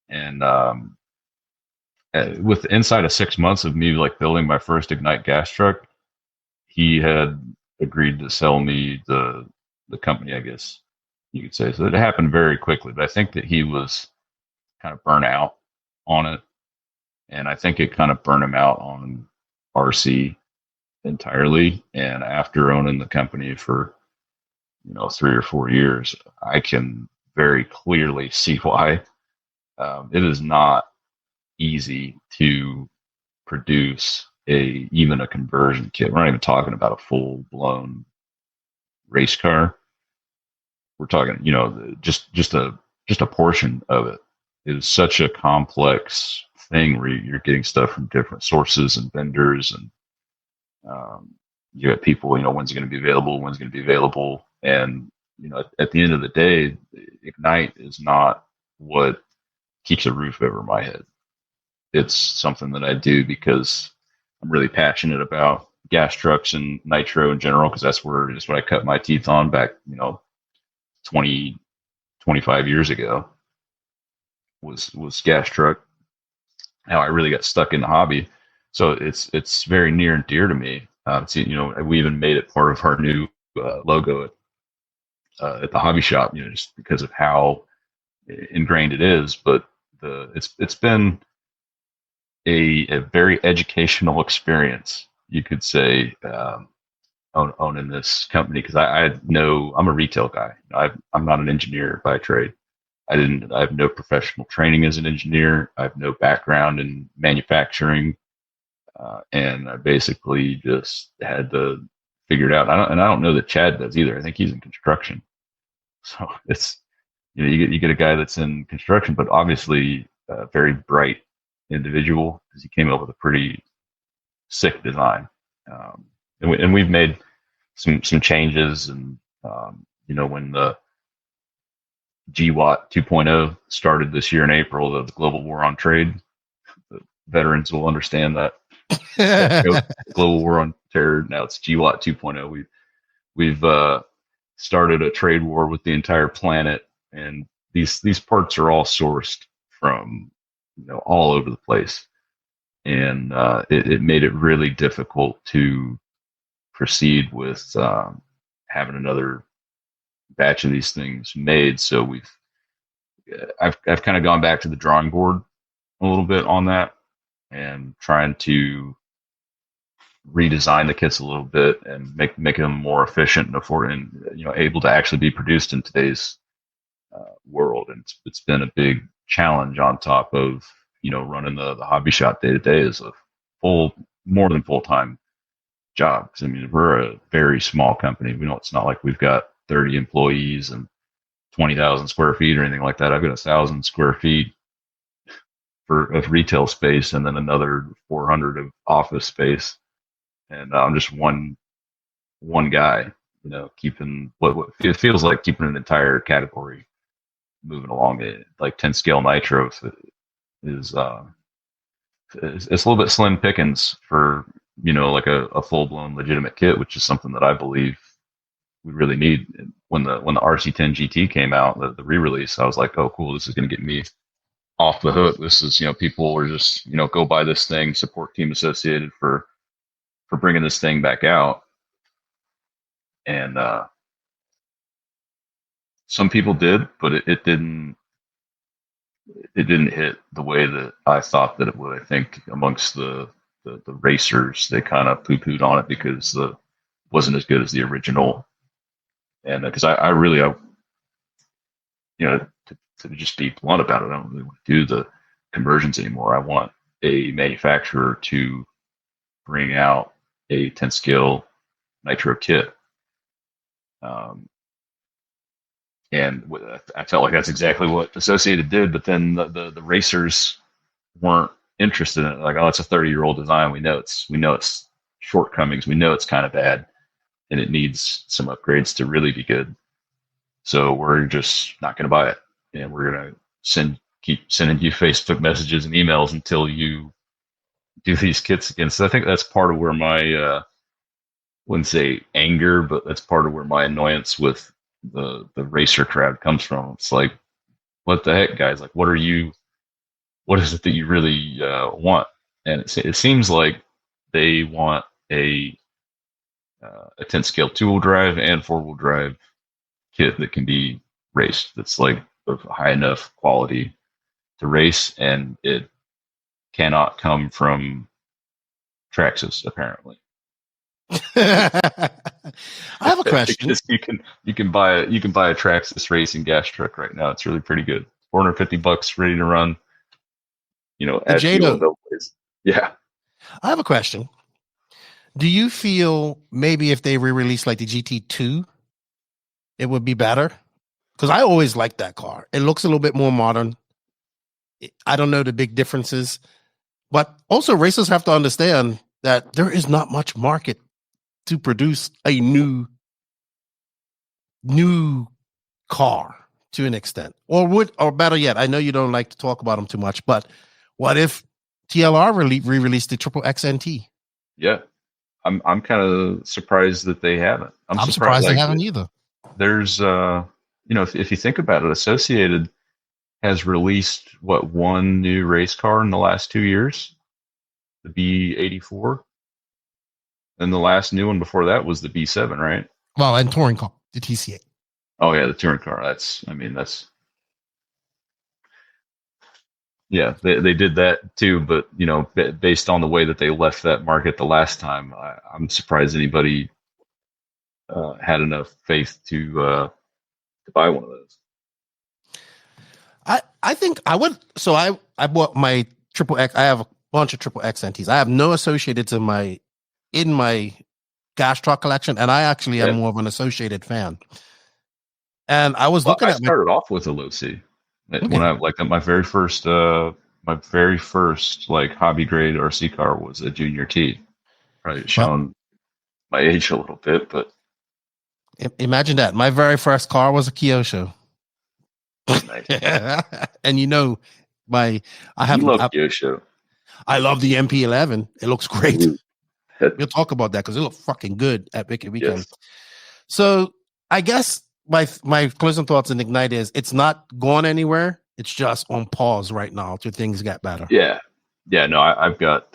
Speaker 8: and with inside of 6 months of me like building my first Ignite gas truck, he had agreed to sell me the company, I guess you could say. So it happened very quickly, but I think that he was kind of burnt out on it, and I think it kind of burned him out on RC entirely. And after owning the company for 3 or 4 years, I can very clearly see why. It is not easy to produce even a conversion kit. We're not even talking about a full blown race car. We're talking, just a portion of it. It is such a complex thing where you're getting stuff from different sources and vendors, and you got people, when's it going to be available, and at the end of the day, Ignite is not what keeps a roof over my head. It's something that I do because I'm really passionate about gas trucks and nitro in general, because that's what I cut my teeth on back 20, 25 years ago was gas truck. How I really got stuck in the hobby. So it's very near and dear to me. We even made it part of our new logo at the hobby shop, just because of how ingrained it is. But it's been a very educational experience, you could say, owning this company, because I'm a retail guy. I'm not an engineer by trade. I have no professional training as an engineer. I have no background in manufacturing, and I basically just had to figure it out. I don't know that Chad does either. I think he's in construction. So it's you get a guy that's in construction, but obviously a very bright individual, because he came up with a pretty sick design. And we've made some changes, and when the GWAT 2.0 started this year in April, the global war on trade, the veterans will understand that. Global war on terror. Now it's GWAT 2.0. We've started a trade war with the entire planet, and these parts are all sourced from all over the place, and it made it really difficult to proceed with having another batch of these things made. So I've kind of gone back to the drawing board a little bit on that, and trying to redesign the kits a little bit and make them more efficient and able to actually be produced in today's world. And it's been a big challenge on top of running the hobby shop day to day as a more than full-time job. 'Cause, we're a very small company. It's not like we've got 30 employees and 20,000 square feet or anything like that. I've got 1,000 square feet of retail space, and then another 400 of office space. And I'm just one guy, keeping what it feels like keeping an entire category moving along. It like 10 scale nitro is it's a little bit slim pickings for like a full blown legitimate kit, which is something that I believe we really need. When the RC10 GT came out, the re-release, I was like, oh cool, this is going to get me off the hook. This is people are just go buy this thing, support Team Associated for bringing this thing back out. And some people did, but it didn't hit the way that I thought that it would. I think amongst the racers, they kind of poo-pooed on it because it wasn't as good as the original. And because I really to just be blunt about it, I don't really want to do the conversions anymore. I want a manufacturer to bring out a 10 scale nitro kit. And I felt like that's exactly what Associated did, but then the racers weren't interested in it. Like, oh, it's a 30-year-old design. We know its shortcomings. We know it's kind of bad, and it needs some upgrades to really be good. So we're just not going to buy it, and we're going to keep sending you Facebook messages and emails until you do these kits again. So I think that's part of where my wouldn't say anger, but that's part of where my annoyance with the racer crowd comes from. It's like, what the heck, guys? Like, what is it that you really want? And it seems like they want a 10 scale 2-wheel drive and 4-wheel drive kit that can be raced. That's like of high enough quality to race, and it cannot come from Traxxas, apparently.
Speaker 1: I have a question.
Speaker 8: Because you can buy a Traxxas racing gas truck right now. It's really pretty good. $450 ready to run. As
Speaker 1: Jado,
Speaker 8: yeah.
Speaker 1: I have a question. Do you feel maybe if they re-release like the GT2, it would be better? Because I always liked that car. It looks a little bit more modern. I don't know the big differences, but also racers have to understand that there is not much market to produce a new car to an extent, or better yet, I know you don't like to talk about them too much, but what if TLR re-released the Triple XNT?
Speaker 8: Yeah, I'm kind of surprised that they haven't.
Speaker 1: I'm surprised they haven't either.
Speaker 8: There's if you think about it, Associated has released one new race car in the last 2 years, the B84. And the last new one before that was the B7, right?
Speaker 1: Well, and touring car, the TCA.
Speaker 8: Oh yeah, the touring car. Yeah, they did that too. But based on the way that they left that market the last time, I'm surprised anybody had enough faith to buy one of those.
Speaker 1: I think I would. So I bought my Triple X. I have a bunch of Triple XNTs. I have no Associateds in my gas truck collection, and I actually am more of an Associated fan. And I was looking
Speaker 8: I started off with a low C. When I my very first like hobby grade RC car was a Junior T. Probably showing my age a little bit, but
Speaker 1: imagine that. My very first car was a Kyosho.
Speaker 8: Nice.
Speaker 1: And
Speaker 8: you love Kyosho.
Speaker 1: I love the MP11. It looks great. We'll talk about that because it looked fucking good at Wicked Weekend. Yes. So I guess my closing thoughts in Ignite is it's not going anywhere. It's just on pause right now till things get better.
Speaker 8: Yeah. No, I've got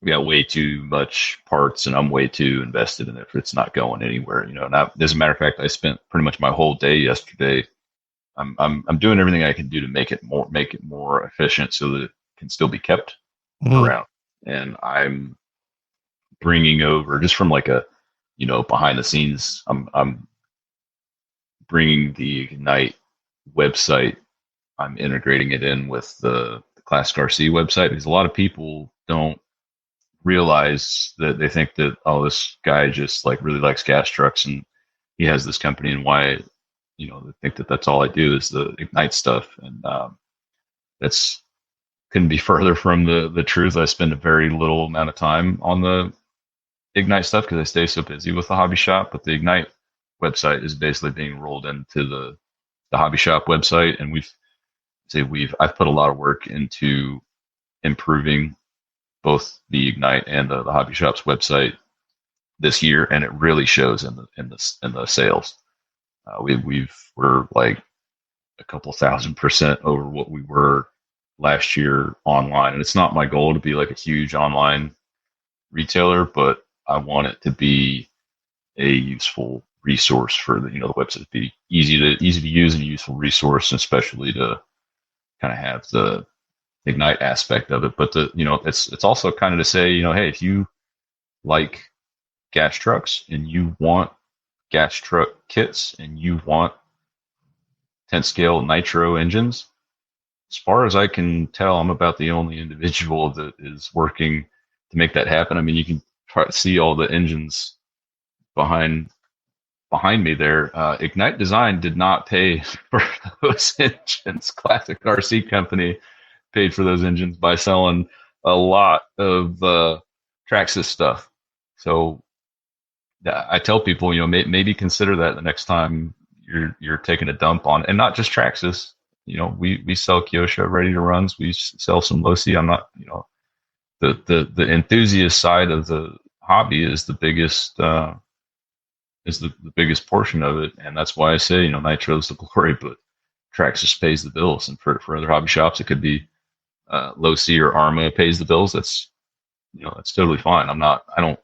Speaker 8: way too much parts, and I'm way too invested in it for it's not going anywhere. Now, as a matter of fact, I spent pretty much my whole day yesterday. I'm doing everything I can do to make it more efficient so that it can still be kept around. And I'm bringing over just from like a behind the scenes. I'm bringing the Ignite website. I'm integrating it in with the Classic RC website, because a lot of people don't realize that they think that, oh, this guy just like really likes gas trucks and he has this company, and why they think that that's all I do is the Ignite stuff. And that's couldn't be further from the truth. I spend a very little amount of time on the Ignite stuff because I stay so busy with the hobby shop. But the Ignite website is basically being rolled into the hobby shop website, and I've put a lot of work into improving both the Ignite and the hobby shop's website this year, and it really shows in the sales. We're like a couple 1,000% over what we were last year online, and it's not my goal to be like a huge online retailer, but I want it to be a useful resource for the website to be easy to use and a useful resource, and especially to kind of have the Ignite aspect of it. But it's also kind of to say, hey, if you like gas trucks and you want gas truck kits and you want 10th scale nitro engines. As far as I can tell, I'm about the only individual that is working to make that happen. I mean, you can try to see all the engines behind me there. Ignite Design did not pay for those engines. Classic RC Company paid for those engines by selling a lot of Traxxas stuff. So I tell people, maybe consider that the next time you're taking a dump on, and not just Traxxas. We sell Kyosho ready to runs. We sell some Losi. I'm not, the enthusiast side of the hobby is the biggest biggest portion of it, and that's why I say Nitro's the glory, but Traxxas pays the bills. And for other hobby shops, it could be Losi or Arma pays the bills. That's that's totally fine. I don't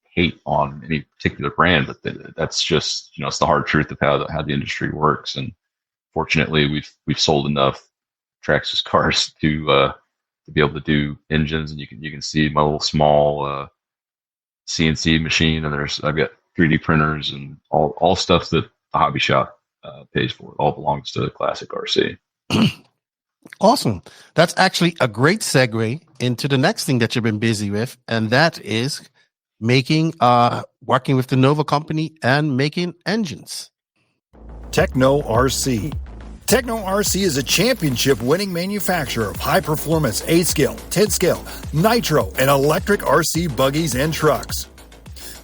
Speaker 8: hate on any particular brand, but that's just it's the hard truth of how the industry works. And fortunately, we've sold enough Traxxas cars to be able to do engines, and you can see my little small CNC machine, and I've got 3D printers and all stuff that the hobby shop pays for. It all belongs to Classic RC.
Speaker 1: Awesome. That's actually a great segue into the next thing that you've been busy with, and that is working with the Nova company and making engines.
Speaker 10: Techno RC. Techno RC is a championship-winning manufacturer of high-performance 8-scale, 10-scale, nitro, and electric RC buggies and trucks.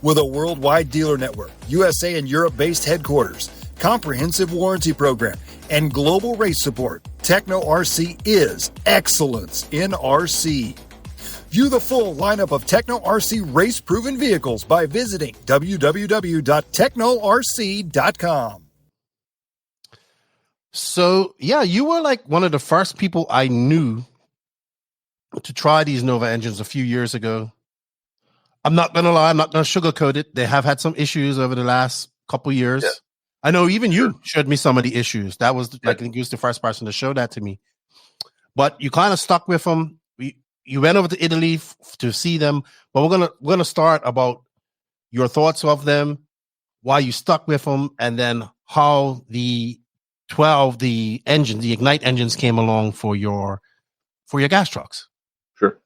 Speaker 10: With a worldwide dealer network, USA and Europe-based headquarters, comprehensive warranty program, and global race support, Techno RC is excellence in RC. View the full lineup of Techno RC race-proven vehicles by visiting www.technorc.com.
Speaker 1: So, yeah, you were like one of the first people I knew to try these Nova engines a few years ago. I'm not going to lie. I'm not going to sugarcoat it. They have had some issues over the last couple years. Yeah. I know even you showed me some of the issues. That was I think you was the first person to show that to me. But you kind of stuck with them. You went over to Italy to see them. But we're gonna start about your thoughts of them, why you stuck with them, and then how the Ignite engines came along for your gas trucks.
Speaker 8: Sure.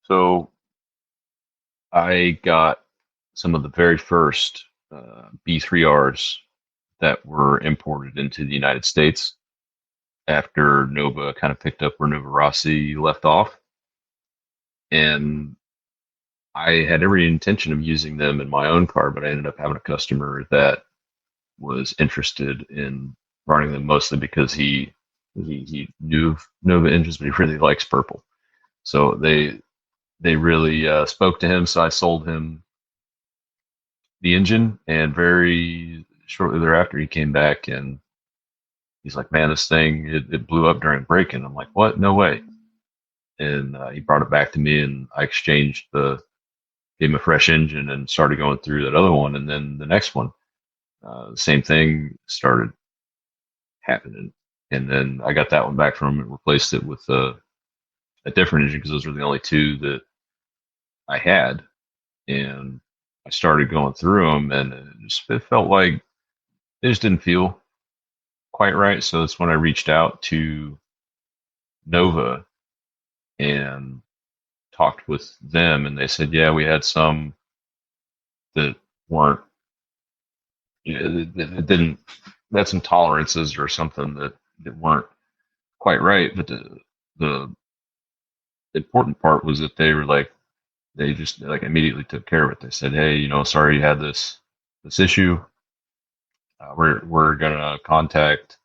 Speaker 8: So I got some of the very first B3Rs that were imported into the United States after Nova kind of picked up where Novarossi left off. And I had every intention of using them in my own car, but I ended up having a customer that was interested in running them, mostly because he knew of Nova engines, but he really likes purple. So they really spoke to him. So I sold him the engine, and very shortly thereafter, he came back and he's like, "Man, this thing it blew up during braking." I'm like, "What? No way!" And he brought it back to me, and I gave him a fresh engine and started going through that other one, and then the next one, the same thing started happening, and then I got that one back from him and replaced it with a different engine, because those were the only two that I had, and I started going through them, and it felt like they just didn't feel quite right. So that's when I reached out to Nova and talked with them, and they said, "Yeah, we had some that weren't, that didn't, they had some tolerances or something that weren't quite right." But the important part was that they just immediately took care of it. They said, "Hey, sorry you had this issue. We're gonna contact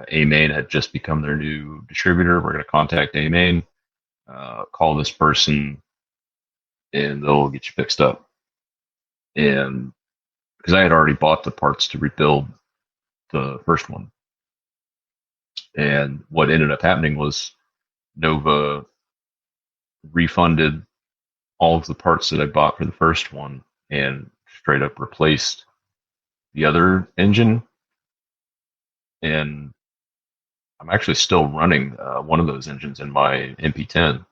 Speaker 8: A-Main." Had just become their new distributor. "We're gonna contact A-Main, call this person, and they'll get you fixed up." And because I had already bought the parts to rebuild the first one, and what ended up happening was Nova refunded all of the parts that I bought for the first one and straight up replaced the other engine. And I'm actually still running one of those engines in my MP10,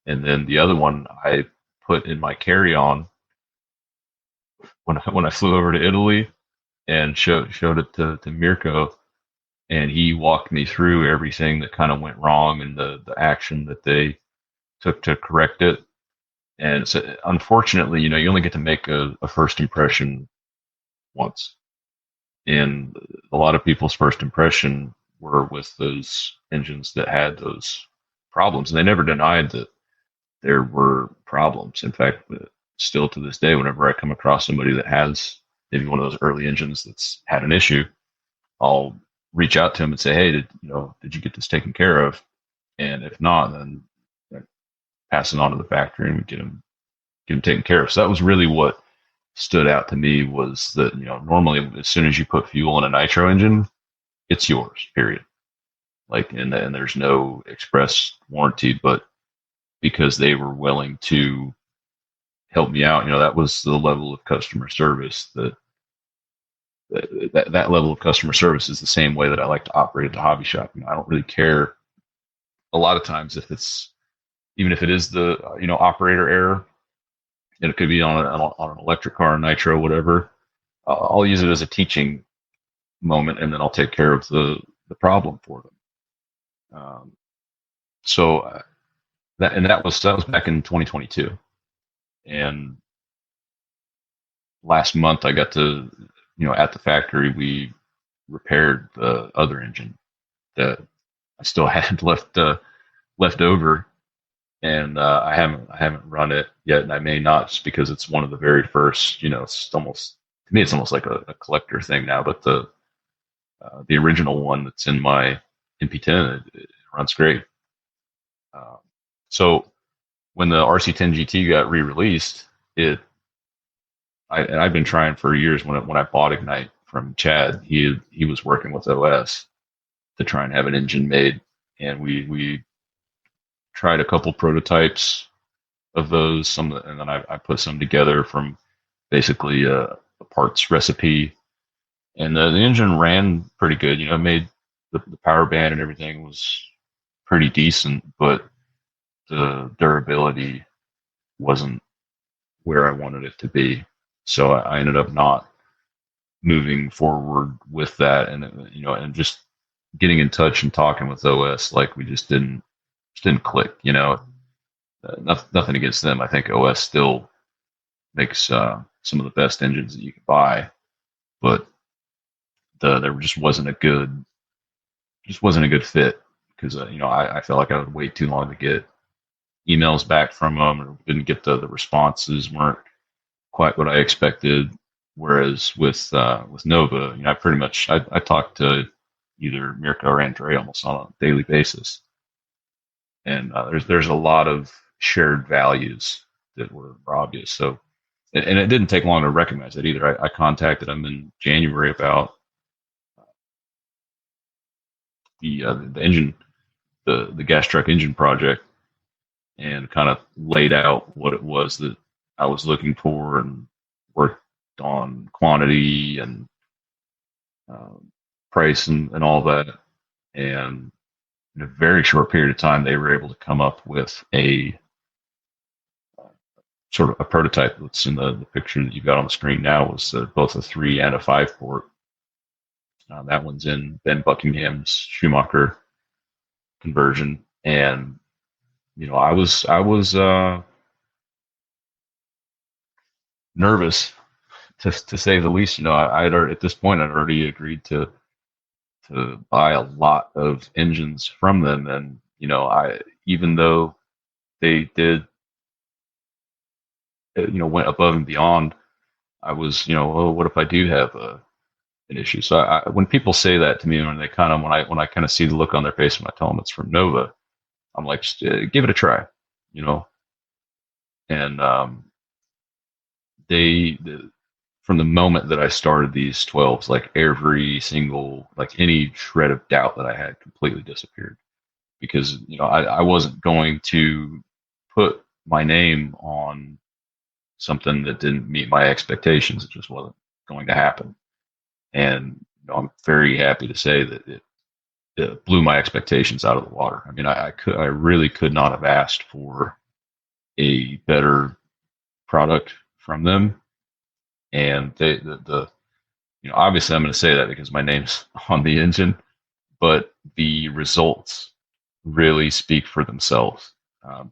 Speaker 8: and then the other one I put in my carry-on when I flew over to Italy and showed it to Mirko. and he walked me through everything that kind of went wrong and the action that they took to correct it. And so, unfortunately, you only get to make a first impression once. And a lot of people's first impression were with those engines that had those problems. And they never denied that there were problems. In fact, still to this day, whenever I come across somebody that has maybe one of those early engines that's had an issue, I'll reach out to them and say, "Hey, did you get this taken care of?" And if not, then pass it on to the factory and we get them taken care of. So that was really what stood out to me, was that normally as soon as you put fuel in a nitro engine, it's yours, period. Like, and there's no express warranty, but because they were willing to help me out, that was the level of customer service that level of customer service is the same way that I like to operate at the hobby shop. I don't really care a lot of times if it's, even if it is the operator error, and it could be on an electric car, nitro, whatever. I'll use it as a teaching moment, and then I'll take care of the problem for them. So that was back in 2022, and last month I got to at the factory we repaired the other engine that I still had left over. And I haven't run it yet, and I may not, just because it's one of the very first. It's almost, to me, it's almost like a collector thing now. But the original one that's in my MP10, it runs great. So when the RC10 GT got re-released, I've been trying for years. When I bought Ignite from Chad, he was working with OS to try and have an engine made, and we tried a couple prototypes of those, and then I put some together from basically a parts recipe, and the engine ran pretty good. Made the power band and everything was pretty decent, but the durability wasn't where I wanted it to be. So I ended up not moving forward with that, and just getting in touch and talking with OS, like we just didn't click. Nothing against them. I think OS still makes some of the best engines that you can buy, but there just wasn't a good fit, because I felt like I would wait too long to get emails back from them, or didn't get the responses weren't quite what I expected. Whereas with Nova, I talk to either Mirko or Andre almost on a daily basis. And there's a lot of shared values that were obvious. So, and it didn't take long to recognize that either. I contacted them in January about the engine, the gas truck engine project, and kind of laid out what it was that I was looking for, and worked on quantity and price and all that. And in a very short period of time, they were able to come up with a sort of a prototype that's in the picture that you've got on the screen now, was both a 3 and a 5 port. That one's in Ben Buckingham's Schumacher conversion. And, I was nervous, to say the least. I'd already, at this point, I'd already agreed to buy a lot of engines from them. And, even though they did, went above and beyond, I was, well, what if I do have an issue? So when people say that to me, when I kind of see the look on their face when I tell them it's from Nova, I'm like, just, give it a try, and from the moment that I started these 12s, like every single, like any shred of doubt that I had completely disappeared, because, I wasn't going to put my name on something that didn't meet my expectations. It just wasn't going to happen. And I'm very happy to say that it blew my expectations out of the water. I mean, I really could not have asked for a better product from them. And obviously I'm going to say that because my name's on the engine, but the results really speak for themselves.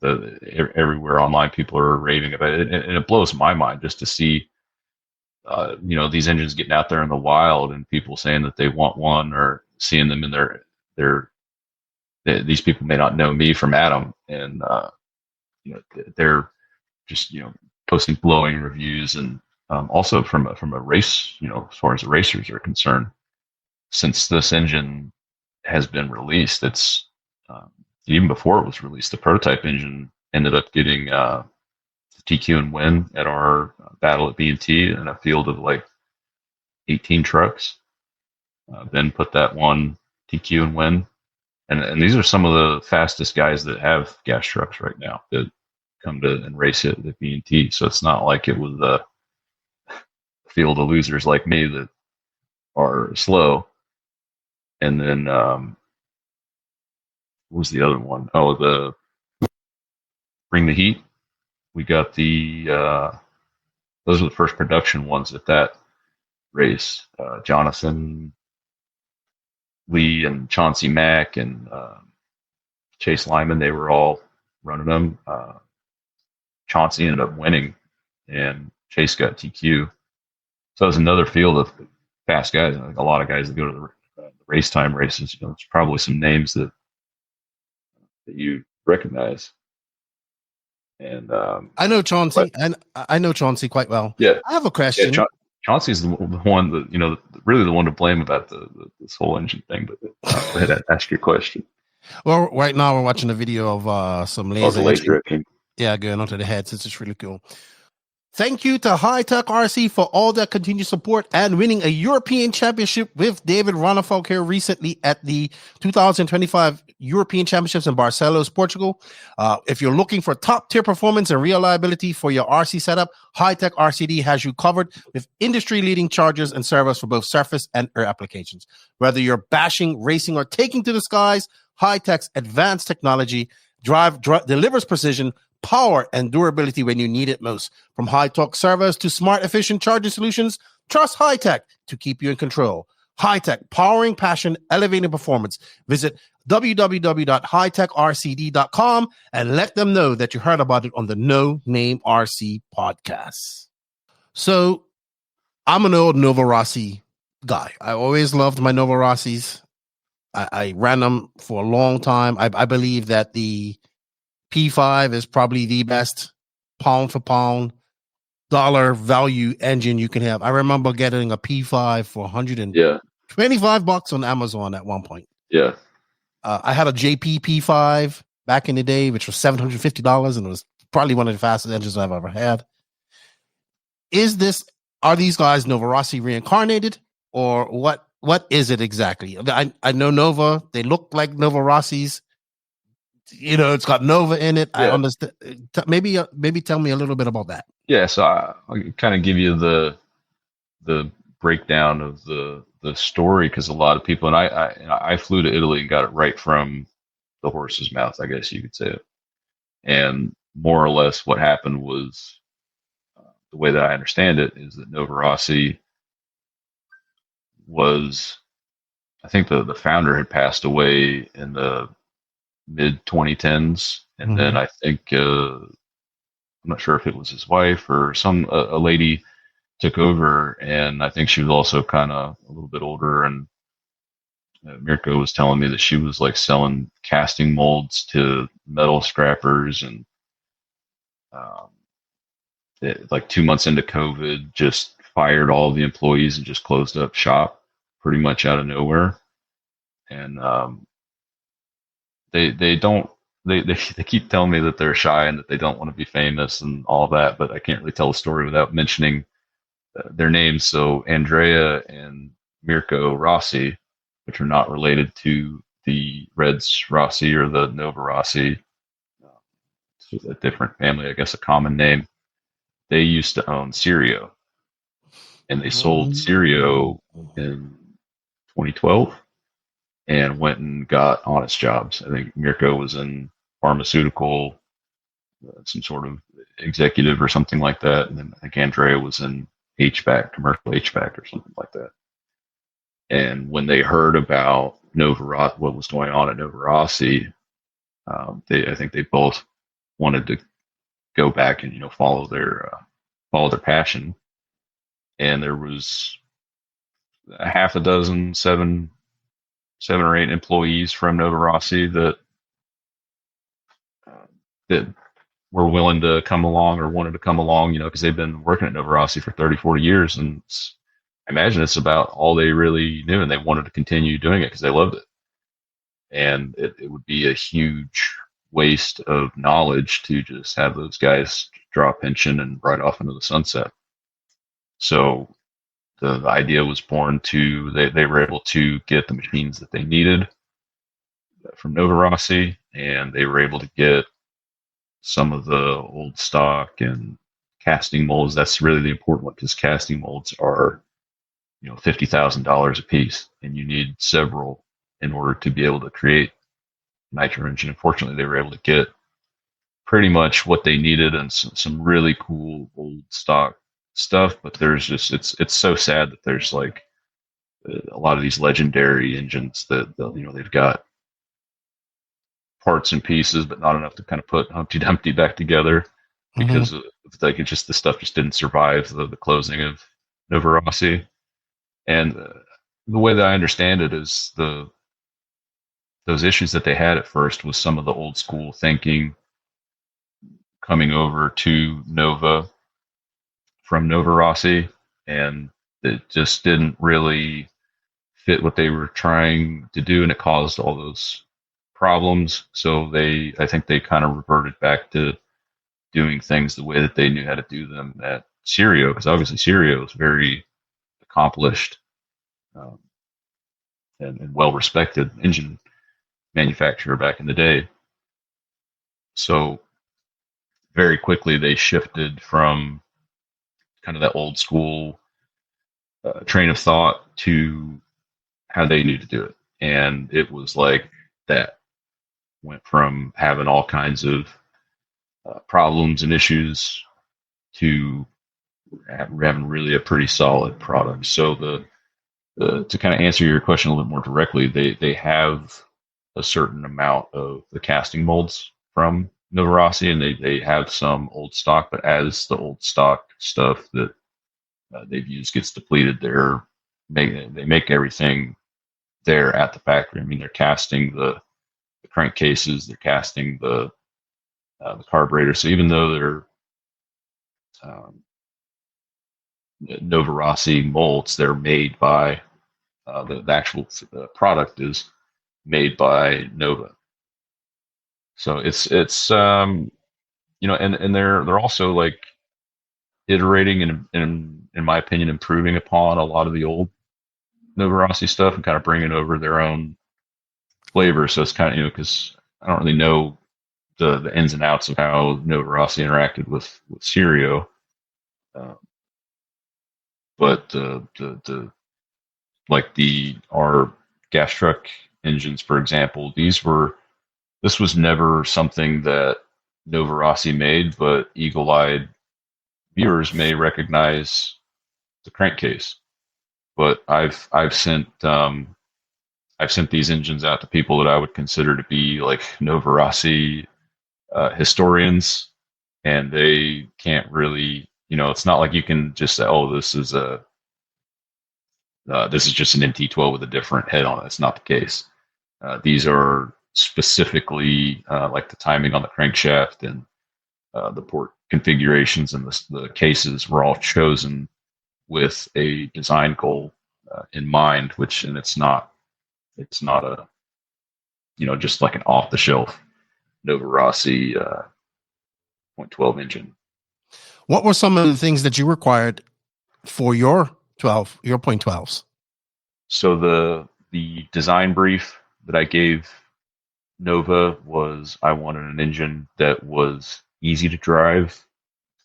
Speaker 8: Everywhere online, people are raving about it, and it blows my mind just to see, these engines getting out there in the wild and people saying that they want one, or seeing them in these people may not know me from Adam, and they're just posting glowing reviews, and also from a race, as far as the racers are concerned, since this engine has been released, it's even before it was released, the prototype engine ended up getting the TQ and win at our battle at B&T in a field of like 18 trucks. Then put that one TQ and win. And these are some of the fastest guys that have gas trucks right now that come to and race it at B&T. So it's not like it was a field of losers like me that are slow. And then what was the other one? Oh, the Bring the Heat. We got the those were the first production ones at that race. Jonathan Lee and Chauncey Mack and Chase Lyman, they were all running them. Chauncey ended up winning, and Chase got TQ. So it was another field of fast guys. Like a lot of guys that go to the race time races. There's probably some names that you recognize. And
Speaker 1: I know Chauncey, and I know Chauncey quite well.
Speaker 8: Yeah,
Speaker 1: I have a question.
Speaker 8: Yeah, Chauncey's the one that really the one to blame about this whole engine thing. But go ahead and ask your question.
Speaker 1: Well, right now we're watching a video of some laser engine. Yeah, going onto the heads. It's just really cool. Thank you to High Tech RC for all their continued support and winning a European Championship with David Ronnefolk here recently at the 2025 European Championships in Barcelos, Portugal. If you're looking for top tier performance and reliability for your RC setup, High Tech RCD has you covered with industry leading chargers and servos for both surface and air applications. Whether you're bashing, racing, or taking to the skies, High Tech's advanced technology delivers precision, power, and durability when you need it most. From high torque servos to smart, efficient charging solutions, trust High Tech to keep you in control. High Tech, powering passion, elevating performance. Visit www.hightechrcd.com and let them know that you heard about it on the No Name RC podcast. So, I'm an old Novarossi guy. I always loved my Novarossis. I ran them for a long time. I believe that the P5 is probably the best pound for pound dollar value engine you can have. I remember getting a P5 for $125 on Amazon at one point.
Speaker 8: Yeah.
Speaker 1: I had a JP P5 back in the day, which was $750, and it was probably one of the fastest engines I've ever had. Are these guys Novarossi reincarnated, or what is it exactly? I know Nova, they look like Novarossis. It's got Nova in it. Yeah. I understand. Maybe tell me a little bit about that.
Speaker 8: Yeah, so I'll kind of give you the breakdown of the story, because a lot of people, and I flew to Italy and got it right from the horse's mouth, I guess you could say it. And more or less what happened was, the way that I understand it, is that Novarossi was, I think the founder had passed away in the mid 2010s, and then I think I'm not sure if it was his wife or a lady took over, and I think she was also kind of a little bit older, and Mirko was telling me that she was like selling casting molds to metal scrappers, and like 2 months into COVID, just fired all the employees and just closed up shop pretty much out of nowhere. And they keep telling me that they're shy and that they don't want to be famous and all that, but I can't really tell a story without mentioning their names. So Andrea and Mirko Rossi, which are not related to the Reds Rossi or the Novarossi, it's a different family, I guess, a common name. They used to own Serio, and they sold Serio in 2012 and went and got honest jobs. I think Mirko was in pharmaceutical, some sort of executive or something like that. And then I think Andrea was in HVAC, commercial HVAC or something like that. And when they heard about what was going on at Novarossi, I think they both wanted to go back and follow their passion, and there was a half a dozen, seven or eight employees from Novarossi that were willing to come along or wanted to come along, because they've been working at Novarossi for 30, 40 years, and I imagine it's about all they really knew, and they wanted to continue doing it because they loved it. And it would be a huge waste of knowledge to just have those guys draw a pension and ride off into the sunset. So the idea was born they were able to get the machines that they needed from Novarossi, and they were able to get some of the old stock and casting molds. That's really the important one, because casting molds are, $50,000 a piece, and you need several in order to be able to create nitro engine. Unfortunately, they were able to get pretty much what they needed and some really cool old stock stuff. But there's just it's so sad that there's like a lot of these legendary engines that they've got parts and pieces, but not enough to kind of put Humpty Dumpty back together, because the stuff just didn't survive the closing of Novarossi. And the way that I understand it is those issues that they had at first was some of the old school thinking coming over to Nova from Novarossi, and it just didn't really fit what they were trying to do, and it caused all those problems. So I think they kind of reverted back to doing things the way that they knew how to do them at Serio, because obviously Serio is very accomplished and well-respected engine manufacturer back in the day. So very quickly they shifted from kind of that old school train of thought to how they knew to do it. And it was like that. Went from having all kinds of problems and issues to having really a pretty solid product. So to kind of answer your question a little bit more directly, they have a certain amount of the casting molds from Novarossi, and they have some old stock, but as the old stock stuff that they've used gets depleted, they make everything there at the factory. I mean, they're casting the crankcases, they're casting the carburetor. So even though they're Novarossi molds, they're made by the actual product is made by Nova. So it's and they're also like iterating and in my opinion improving upon a lot of the old Novarossi stuff and kind of bringing over their own flavor. So it's kind of because I don't really know the ins and outs of how Novarossi interacted with Serio, but our gas truck engines, for example, this was never something that Novarossi made, but eagle-eyed viewers may recognize the crankcase. But I've sent these engines out to people that I would consider to be like Novarossi historians, and they can't really, it's not like you can just say, oh, this is just an MT12 with a different head on it. It's not the case. These are specifically like the timing on the crankshaft and the port configurations and the cases were all chosen with a design goal in mind, and it's not a, just like an off the shelf Novarossi 0.12 engine.
Speaker 1: What were some of the things that you required for your 0.12s?
Speaker 8: So the design brief that I gave Nova was I wanted an engine that was easy to drive,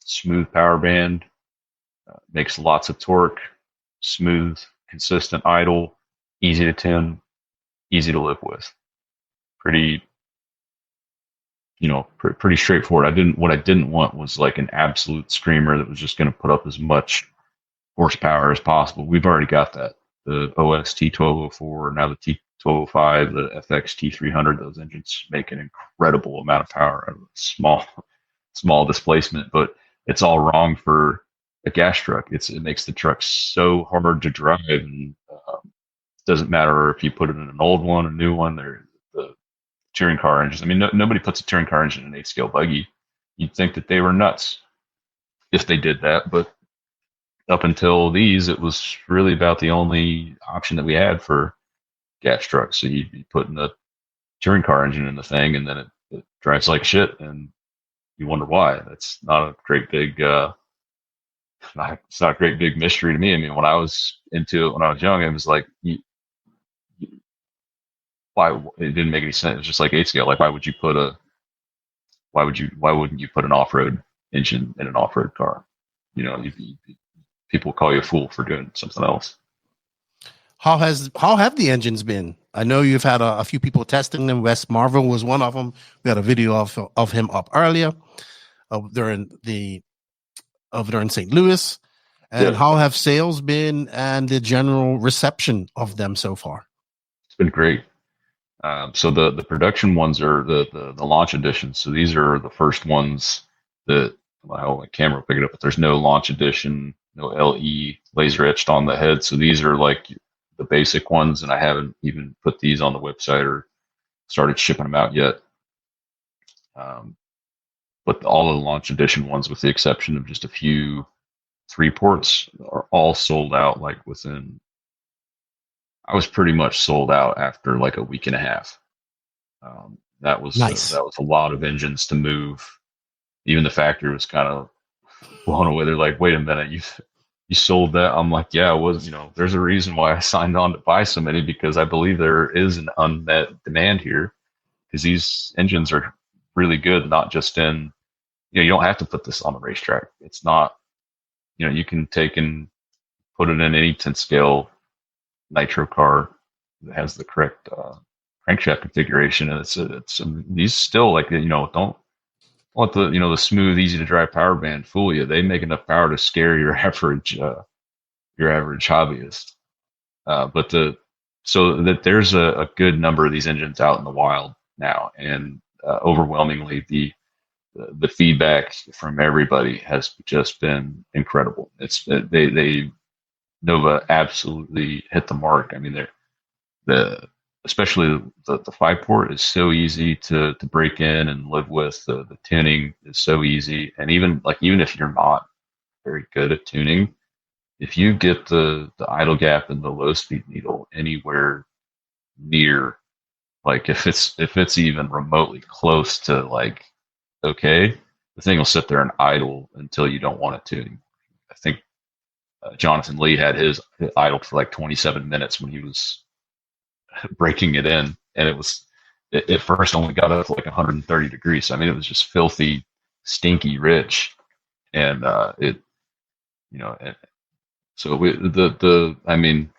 Speaker 8: smooth power band, makes lots of torque, smooth, consistent idle, easy to tune, easy to live with. Pretty straightforward. What I didn't want was like an absolute screamer that was just going to put up as much horsepower as possible. We've already got that. The OS T1204, now the 1205, the FX T300. Those engines make an incredible amount of power out of a small displacement, but it's all wrong for a gas truck. It makes the truck so hard to drive, and it doesn't matter if you put it in an old one, a new one. The touring car engines. I mean, nobody puts a touring car engine in an 8-scale buggy. You'd think that they were nuts if they did that, but up until these, it was really about the only option that we had for gas trucks. So you'd be putting a touring car engine in the thing, and then it drives like shit, and you wonder why. That's not a great big, it's not a great big mystery to me. I mean, when I was into it when I was young, it was like, why it didn't make any sense. It was just like 8-scale. Like, why wouldn't you put an off-road engine in an off-road car? You know, people call you a fool for doing something else.
Speaker 1: How have the engines been? I know you've had a few people testing them. Wes Marvel was one of them. We had a video of him up earlier. They're in St. Louis. And how have sales been and the general reception of them so far?
Speaker 8: It's been great. So the production ones are the launch editions. So these are the first ones that my camera will pick it up, but there's no launch edition, no LE laser etched on the head. So these are like the basic ones, and I haven't even put these on the website or started shipping them out yet. But all of the launch edition ones, with the exception of just a few 3-ports, are all sold out. Like I was pretty much sold out after like a week and a half. That was
Speaker 1: nice.
Speaker 8: That was a lot of engines to move. Even the factory was kind of blown away. They're like, "Wait a minute, you sold that?" I'm like, "Yeah, it was. You know, there's a reason why I signed on to buy so many, because I believe there is an unmet demand here, because these engines are really good. Not just in, you don't have to put this on the racetrack. It's not, you can take and put it in any 10-scale nitro car that has the correct crankshaft configuration, and it's these still, like, don't let the smooth, easy to drive power band fool you. They make enough power to scare your average hobbyist. So that there's a good number of these engines out in the wild now, and overwhelmingly the feedback from everybody has just been incredible. They Nova absolutely hit the mark. I mean, especially the 5-port is so easy to break in and live with. The tuning is so easy, and even if you're not very good at tuning, if you get the idle gap and the low speed needle anywhere near, like if it's even remotely close to like okay, the thing will sit there and idle until you don't want it tuning. I think Jonathan Lee had his idled for like 27 minutes when he was breaking it in, and it at first only got up to like 130 degrees. So, I mean, it was just filthy, stinky rich, and so I mean,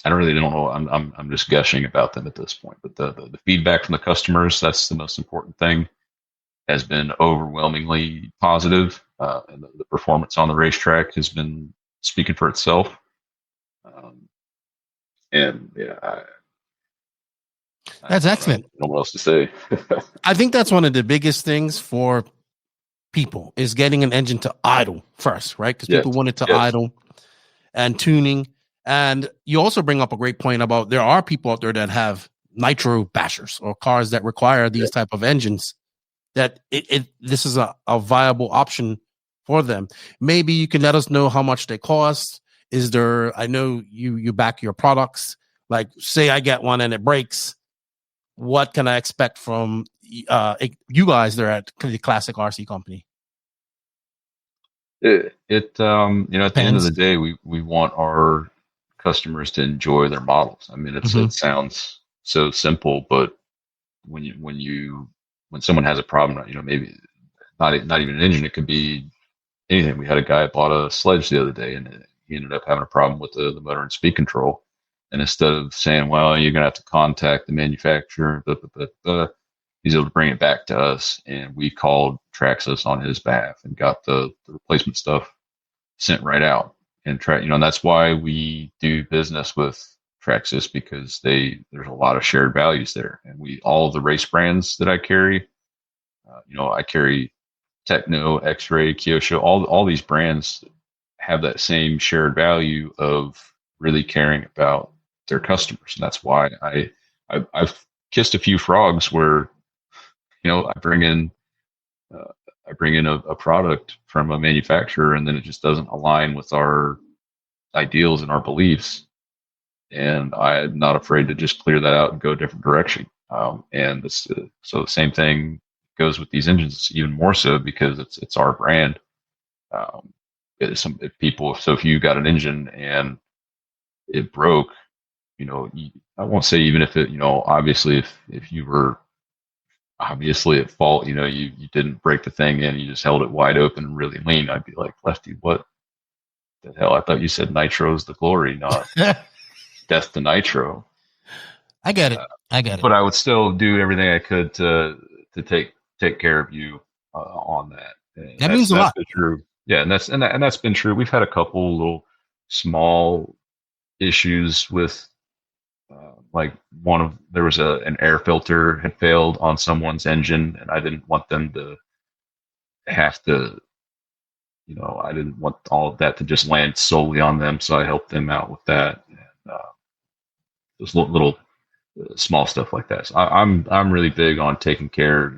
Speaker 8: I don't know. I'm just gushing about them at this point, but the feedback from the customers, that's the most important thing, has been overwhelmingly positive, and the performance on the racetrack has been speaking for itself. And yeah,
Speaker 1: that's excellent.
Speaker 8: I don't know what else to say.
Speaker 1: I think that's one of the biggest things for people, is getting an engine to idle first, right? Because people want it to idle and tuning. And you also bring up a great point about there are people out there that have nitro bashers or cars that require these type of engines, that this is a viable option for them. Maybe you can let us know how much they cost. Is there, I know you back your products. Like, say I get one and it breaks, what can I expect from you guys there at the Classic RC Company?
Speaker 8: At the end of the day, we want our customers to enjoy their models. I mean, it sounds so simple, but when someone has a problem, maybe not even an engine, it could be anything. We had a guy bought a sledge the other day, and he ended up having a problem with the motor and speed control. And instead of saying, well, you're going to have to contact the manufacturer, he's able to bring it back to us. And we called Traxxas on his behalf and got the replacement stuff sent right out. And and that's why we do business with Traxxas because there's a lot of shared values there, and all the race brands that I carry, I carry Techno, X-Ray, Kyosho, all these brands have that same shared value of really caring about their customers, and that's why I've kissed a few frogs where I bring in a product from a manufacturer, and then it just doesn't align with our ideals and our beliefs, and I'm not afraid to just clear that out and go a different direction. And so the same thing goes with these engines, even more so because it's our brand. If you got an engine and it broke, I won't say even if it, obviously if you were obviously at fault, you didn't break the thing in, you just held it wide open and really lean, I'd be like, Lefty, what the hell? I thought you said nitro is the glory, not death to nitro.
Speaker 1: I get it.
Speaker 8: But I would still do everything I could to take care of you on that. And
Speaker 1: that means a lot.
Speaker 8: Been true. Yeah, and that's been true. We've had a couple little small issues with like there was an air filter had failed on someone's engine, and I didn't want them to have to, I didn't want all of that to just land solely on them, so I helped them out with that. And those little small stuff like that. So I'm really big on taking care.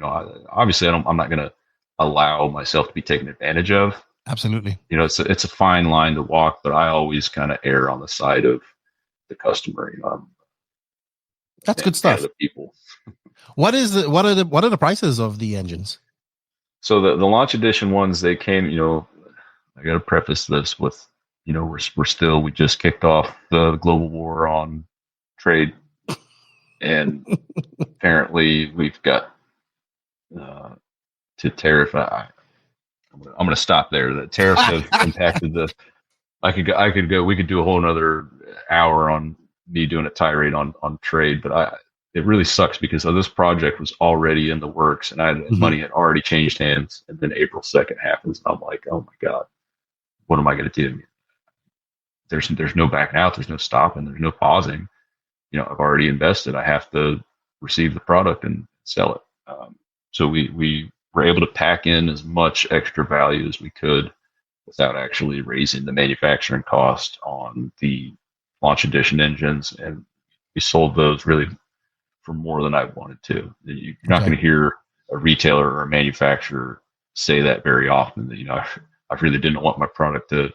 Speaker 8: Obviously, I'm not going to allow myself to be taken advantage of.
Speaker 1: Absolutely.
Speaker 8: It's a fine line to walk, but I always kind of err on the side of the customer.
Speaker 1: That's good stuff.
Speaker 8: The people.
Speaker 1: What are the prices of the engines?
Speaker 8: So the launch edition ones, they came. I got to preface this with, we just kicked off the global war on trade, and apparently we've got to tariff. I'm going to stop there. The tariffs have impacted the. We could do a whole another hour on me doing a tirade on trade, but it really sucks because this project was already in the works, and money had already changed hands, and then April 2nd happens, and I'm like, oh my god, what am I going to do? There's no backing out, there's no stopping, there's no pausing. I've already invested. I have to receive the product and sell it. So we were able to pack in as much extra value as we could without actually raising the manufacturing cost on the launch edition engines, and we sold those really for more than I wanted to. You're not going to hear a retailer or a manufacturer say that very often. That I really didn't want my product to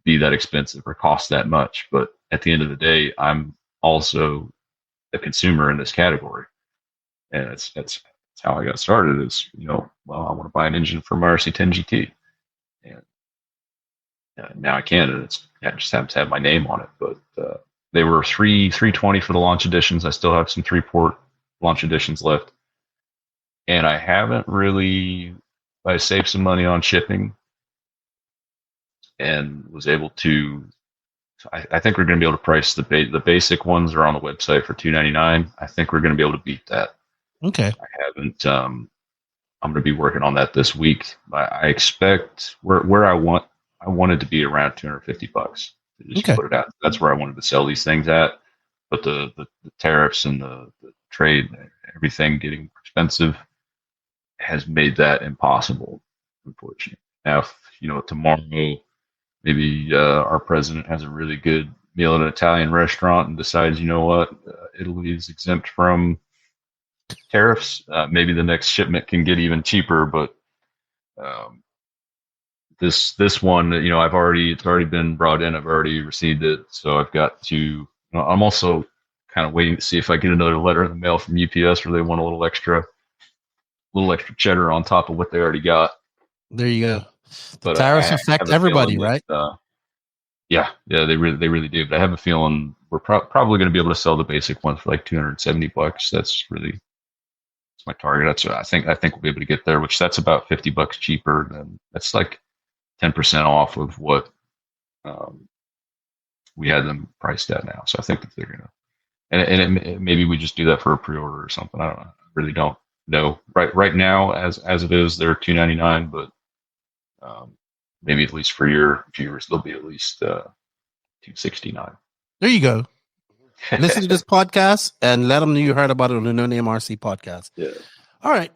Speaker 8: be that expensive or cost that much. But at the end of the day, I'm also a consumer in this category, and that's how I got started. Is I want to buy an engine for my RC10 GT, and now I can, and I just happen to have my name on it. But they were $320 for the launch editions. I still have some 3-port launch editions left, and I haven't really. I saved some money on shipping, and was able to. I think we're going to be able to price the basic ones are on the website for $299. I think we're going to be able to beat that.
Speaker 1: Okay.
Speaker 8: I haven't. I'm going to be working on that this week. I expect where I wanted to be around $250. Just put it out. That's where I wanted to sell these things at. But the tariffs and the trade, everything getting expensive, has made that impossible, unfortunately. Now, if, tomorrow maybe our president has a really good meal at an Italian restaurant and decides, Italy is exempt from tariffs, maybe the next shipment can get even cheaper. But this one, it's already been brought in. I've already received it, so I've got to. I'm also kind of waiting to see if I get another letter in the mail from UPS where they want a little extra cheddar on top of what they already got.
Speaker 1: There you go.
Speaker 8: But
Speaker 1: tariffs affect everybody, right?
Speaker 8: Yeah, they really do. But I have a feeling we're probably going to be able to sell the basic one for like $270. That's my target. That's what I think we'll be able to get there, which that's about $50 cheaper. Than that's like 10% off of what we had them priced at now. So I think that they're gonna, and maybe we just do that for a pre-order or something. I don't know. I really don't know. Right now, as it is, they're $299, but maybe at least for your viewers, they'll be at least $269.
Speaker 1: There you go. listen to this podcast and let them know you heard about it on the No Name RC podcast.
Speaker 8: Yeah.
Speaker 1: All right.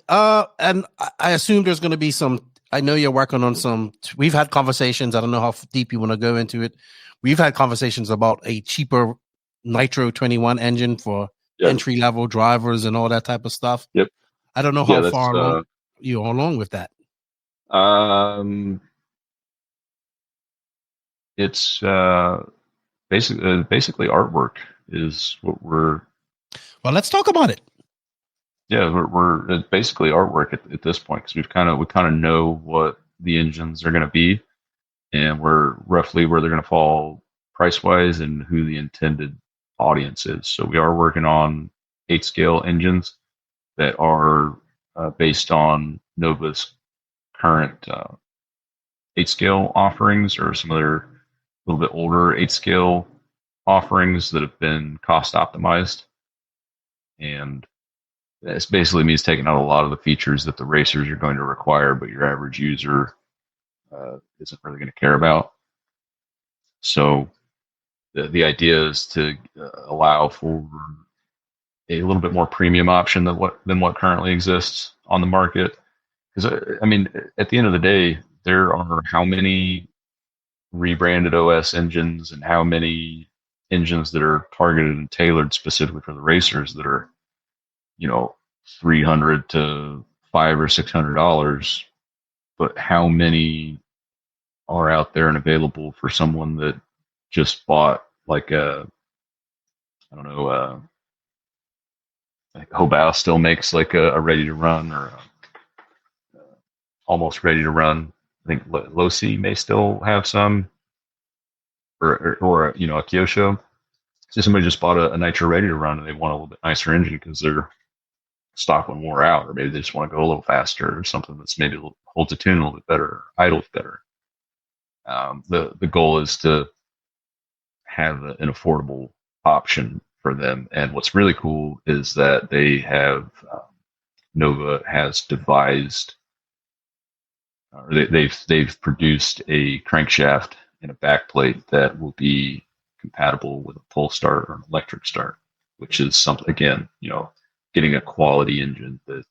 Speaker 1: And I assume there's going to be some. I know you're working on some. We've had conversations. I don't know how deep you want to go into it. We've had conversations about a cheaper Nitro 21 engine for entry level drivers and all that type of stuff.
Speaker 8: Yep.
Speaker 1: I don't know how far along you're along with that.
Speaker 8: It's basically artwork is what we're.
Speaker 1: Well, let's talk about it.
Speaker 8: Yeah, we're it's basically artwork at this point because we kind of know what the engines are going to be, and we're roughly where they're going to fall price wise and who the intended audience is. So we are working on 8-scale engines that are based on Nova's current 8-scale offerings or some other little bit older 8-scale offerings that have been cost optimized. And this basically means taking out a lot of the features that the racers are going to require, but your average user isn't really going to care about. So the idea is to allow for a little bit more premium option than what currently exists on the market. Because I mean, at the end of the day, there are how many rebranded OS engines and how many engines that are targeted and tailored specifically for the racers that are, $300 to $500 or $600, but how many are out there and available for someone that just bought like like Hobao still makes like a ready to run or almost ready to run. I think Losi may still have some, or a Kyosho. So somebody just bought a Nitro ready to run and they want a little bit nicer engine because their stock one wore out, or maybe they just want to go a little faster or something that's maybe holds a tune a little bit better, or idles better. The goal is to have an affordable option for them. And what's really cool is that they have Nova has devised, or they've produced a crankshaft and a backplate that will be compatible with a pull start or an electric start, which is something, again, getting a quality engine that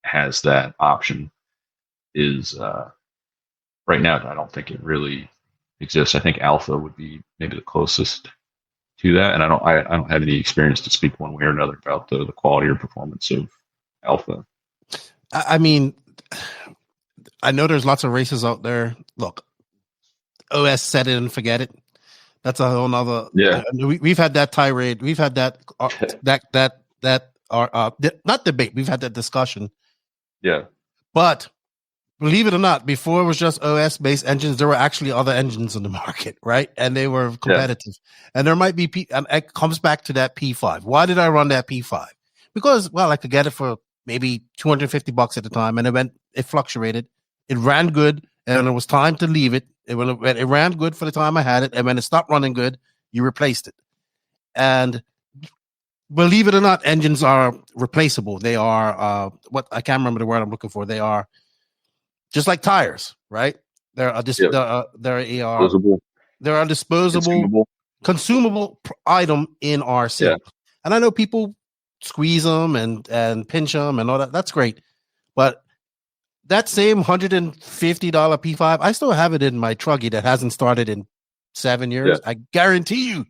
Speaker 8: has that option is right now, I don't think it really exists. I think Alpha would be maybe the closest to that, and I don't have any experience to speak one way or another about the quality or performance of Alpha.
Speaker 1: I mean, I know there's lots of races out there. Look, OS set it and forget it. That's a whole nother.
Speaker 8: Yeah,
Speaker 1: we've had that tirade. We've had that not debate. We've had that discussion.
Speaker 8: Yeah,
Speaker 1: but believe it or not, before it was just OS based engines, there were actually other engines in the market, right? And they were competitive. Yeah. And there might be and it comes back to that P5. Why did I run that P5? Because, well, I could get it for maybe $250 at the time, and it fluctuated. It ran good, and it was time to leave it. It ran good for the time I had it, and when it stopped running good, you replaced it. And believe it or not, engines are replaceable. They are I can't remember the word I'm looking for. They are just like tires, right? They're a disposable, consumable item in RC. Yeah. And I know people squeeze them and pinch them and all that. That's great, but that same $150 P5, I still have it in my truggy that hasn't started in 7 years. Yeah. I guarantee you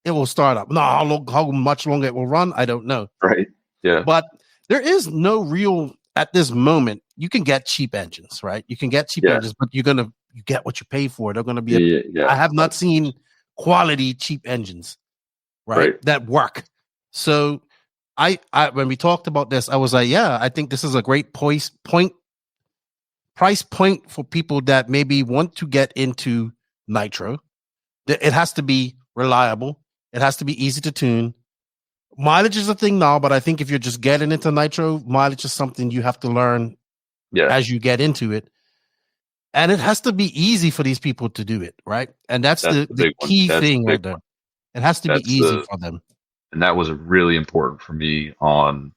Speaker 1: it will start up. No, how much longer it will run, I don't know.
Speaker 8: Right. Yeah.
Speaker 1: But there is no real, at this moment, you can get cheap engines, right? You can get cheap engines, but you get what you pay for. They're going to be, I have not seen quality cheap engines, right? That work. So I when we talked about this, I was like, I think this is a great price point for people that maybe want to get into Nitro. It has to be reliable. It has to be easy to tune. Mileage is a thing now, but I think if you're just getting into Nitro, mileage is something you have to learn as you get into it. And it has to be easy for these people to do it, right? And that's the key thing right there. It has to be easy for them.
Speaker 8: And that was really important for me on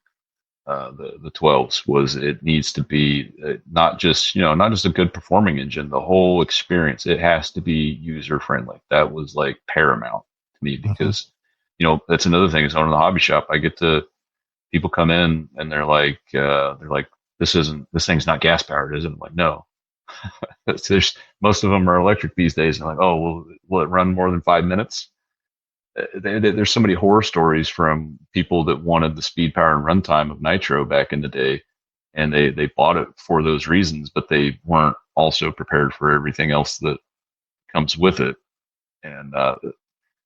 Speaker 8: the 12s. Was it needs to be not just a good performing engine. The whole experience, it has to be user friendly. That was like paramount to me because that's another thing is owning the hobby shop. I get to people come in and they're like, this thing's not gas powered, is it? I'm like, no. There's most of them are electric these days. And I'm like, oh, will it run more than 5 minutes? There's so many horror stories from people that wanted the speed, power, and runtime of Nitro back in the day, and they bought it for those reasons, but they weren't also prepared for everything else that comes with it. And a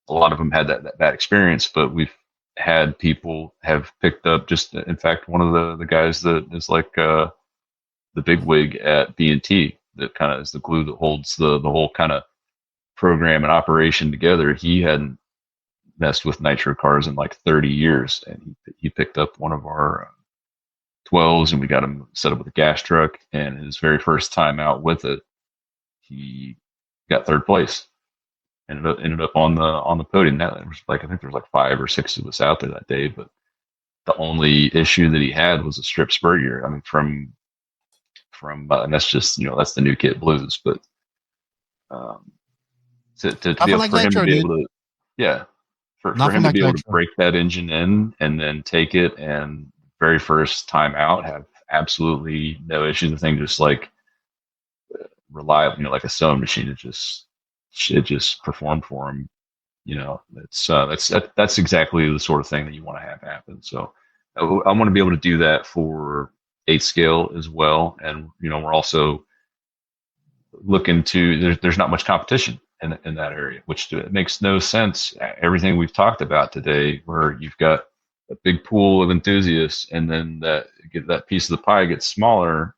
Speaker 8: lot of them had that bad experience, but we've had people have picked up in fact, one of the guys that is like the big wig at B&T that kind of is the glue that holds the whole kind of program and operation together. He hadn't messed with Nitro cars in like 30 years, and he picked up one of our 12s, and we got him set up with a gas truck, and his very first time out with it, he got third place. Ended up on the podium. That was like, I think there was like 5 or 6 of us out there that day, but the only issue that he had was a strip spur gear. I mean, from and that's just, that's the new kit blues, but to be able for him to be able to, yeah, for him to be able to break that engine in and then take it, and very first time out have absolutely no issues. The thing just like reliable, like a sewing machine. It just performed for him. That's exactly the sort of thing that you want to have happen. So I want to be able to do that for 8 scale as well. And, we're also looking to, there's not much competition in that area, which makes no sense. Everything we've talked about today, where you've got a big pool of enthusiasts, and then that piece of the pie gets smaller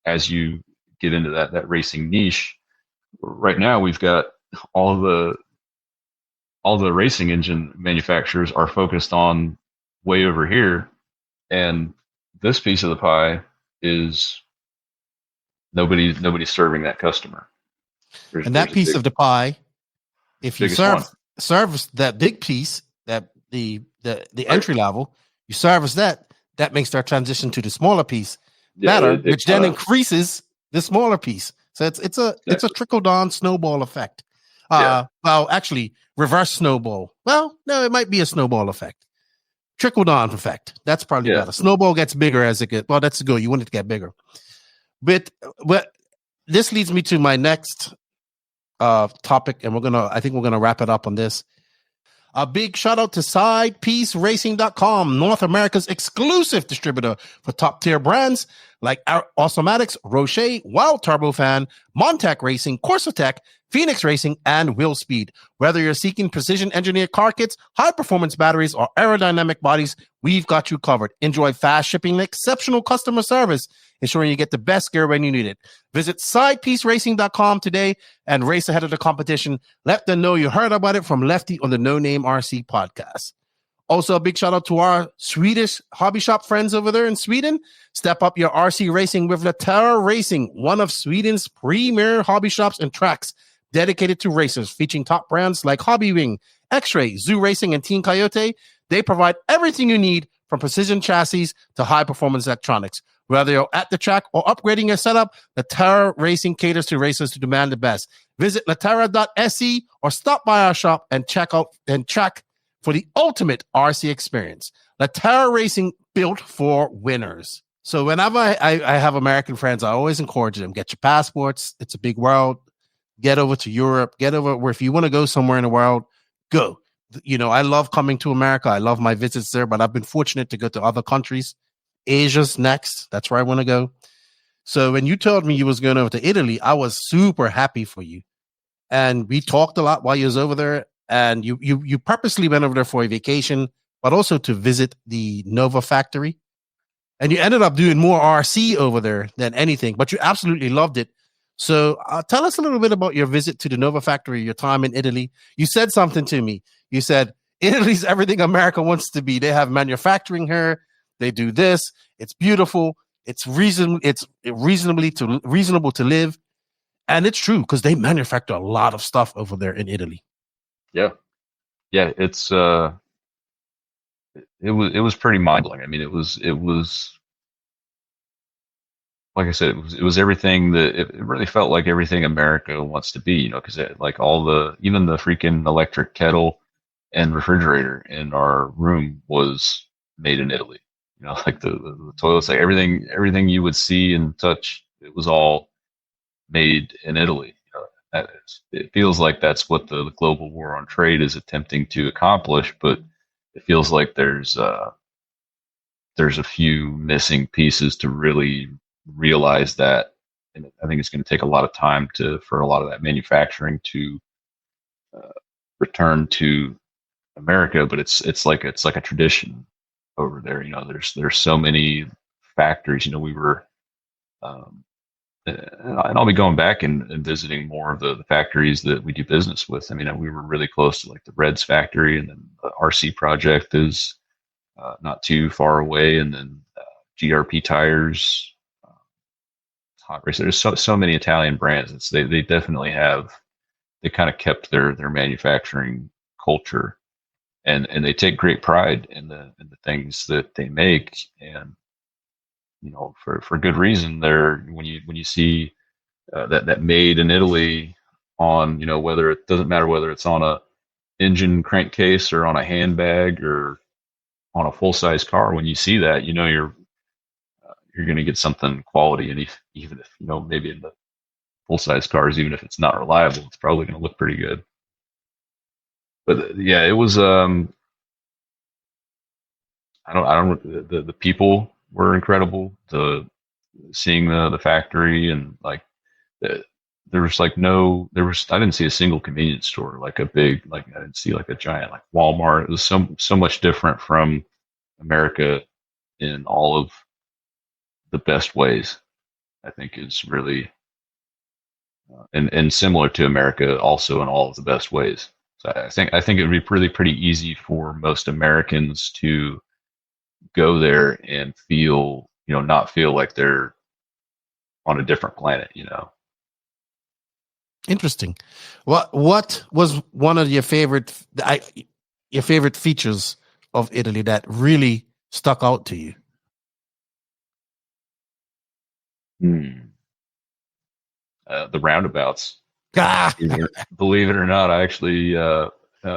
Speaker 8: as you get into that racing niche. Right now, we've got all the racing engine manufacturers are focused on way over here, and this piece of the pie is nobody's serving that customer.
Speaker 1: And that piece of the pie, if you service that big piece, that the entry level, you service that makes their transition to the smaller piece better, which then increases the smaller piece. So it's a trickle down snowball effect. Well, actually, reverse snowball. Well, no, it might be a snowball effect. Trickle down effect. That's probably better. Snowball gets bigger as it gets. Well, that's good. You want it to get bigger. But this leads me to my next topic, and I think we're gonna wrap it up on this. A big shout out to SidePieceRacing.com, North America's exclusive distributor for top tier brands like Awesomatics, Rocher, Wild Turbofan, Montec Racing, Corsatec, Phoenix Racing, and Will Speed. Whether you're seeking precision engineered car kits, high performance batteries, or aerodynamic bodies, we've got you covered. Enjoy fast shipping and exceptional customer service, ensuring you get the best gear when you need it. Visit SidePieceRacing.com today and race ahead of the competition. Let them know you heard about it from Lefty on the No Name RC podcast. Also, a big shout out to our Swedish hobby shop friends over there in Sweden. Step up your RC racing with Latera Racing, one of Sweden's premier hobby shops and tracks dedicated to racers, featuring top brands like Hobby Wing, X-Ray, Zoo Racing, and Team Coyote. They provide everything you need from precision chassis to high-performance electronics. Whether you're at the track or upgrading your setup, Latera Racing caters to racers to demand the best. Visit latera.se or stop by our shop and check for the ultimate RC experience. Latera Racing, built for winners. So whenever I have American friends, I always encourage them, get your passports. It's a big world. Get over to Europe. Get over where if you want to go somewhere in the world, go. I love coming to America. I love my visits there, but I've been fortunate to go to other countries. Asia's next. That's where I want to go. So when you told me you was going over to Italy, I was super happy for you. And we talked a lot while you was over there. And you purposely went over there for a vacation, but also to visit the Nova factory. And you ended up doing more RC over there than anything, but you absolutely loved it. So tell us a little bit about your visit to the Nova factory, your time in Italy. You said something to me. You said, Italy's everything America wants to be. They have manufacturing here. They do this. It's beautiful. It's reasonable to live. And it's true because they manufacture a lot of stuff over there in Italy.
Speaker 8: Yeah. It's it was pretty mind-blowing. I mean, it was like I said, it was everything that it really felt like everything America wants to be, because like even the freaking electric kettle and refrigerator in our room was made in Italy. You know, like the toilets, like everything you would see and touch, it was all made in Italy. It feels like that's what the global war on trade is attempting to accomplish, but it feels like there's a few missing pieces to really realize that, and I think it's going to take a lot of time for a lot of that manufacturing to return to America. But it's like a tradition over there. You know, there's so many factories. You know, we were. And I'll be going back and visiting more of the factories that we do business with. I mean, we were really close to like the Reds factory, and then the RC project is not too far away, and then GRP tires, hot race. There's so many Italian brands. They definitely have. They kind of kept their manufacturing culture, and they take great pride in the things that they make, and you know, for good reason. There, when you see that made in Italy on, you know, whether it doesn't matter whether it's on a engine crankcase or on a handbag or on a full size car, when you see that, you know, you're going to get something quality. And even if, you know, maybe in the full size cars, even if it's not reliable, it's probably going to look pretty good. But yeah, it was, the people were incredible. Seeing the factory, and like, there was like I didn't see a single convenience store, like a big, like I didn't see like a giant like Walmart. It was so much different from America in all of the best ways. I think is really and similar to America also in all of the best ways. So I think it would be pretty easy for most Americans to go there and feel, you know, not feel like they're on a different planet, you know.
Speaker 1: Interesting. What was one of your favorite features of Italy that really stuck out to you?
Speaker 8: The roundabouts.
Speaker 1: Ah.
Speaker 8: Believe it or not, I actually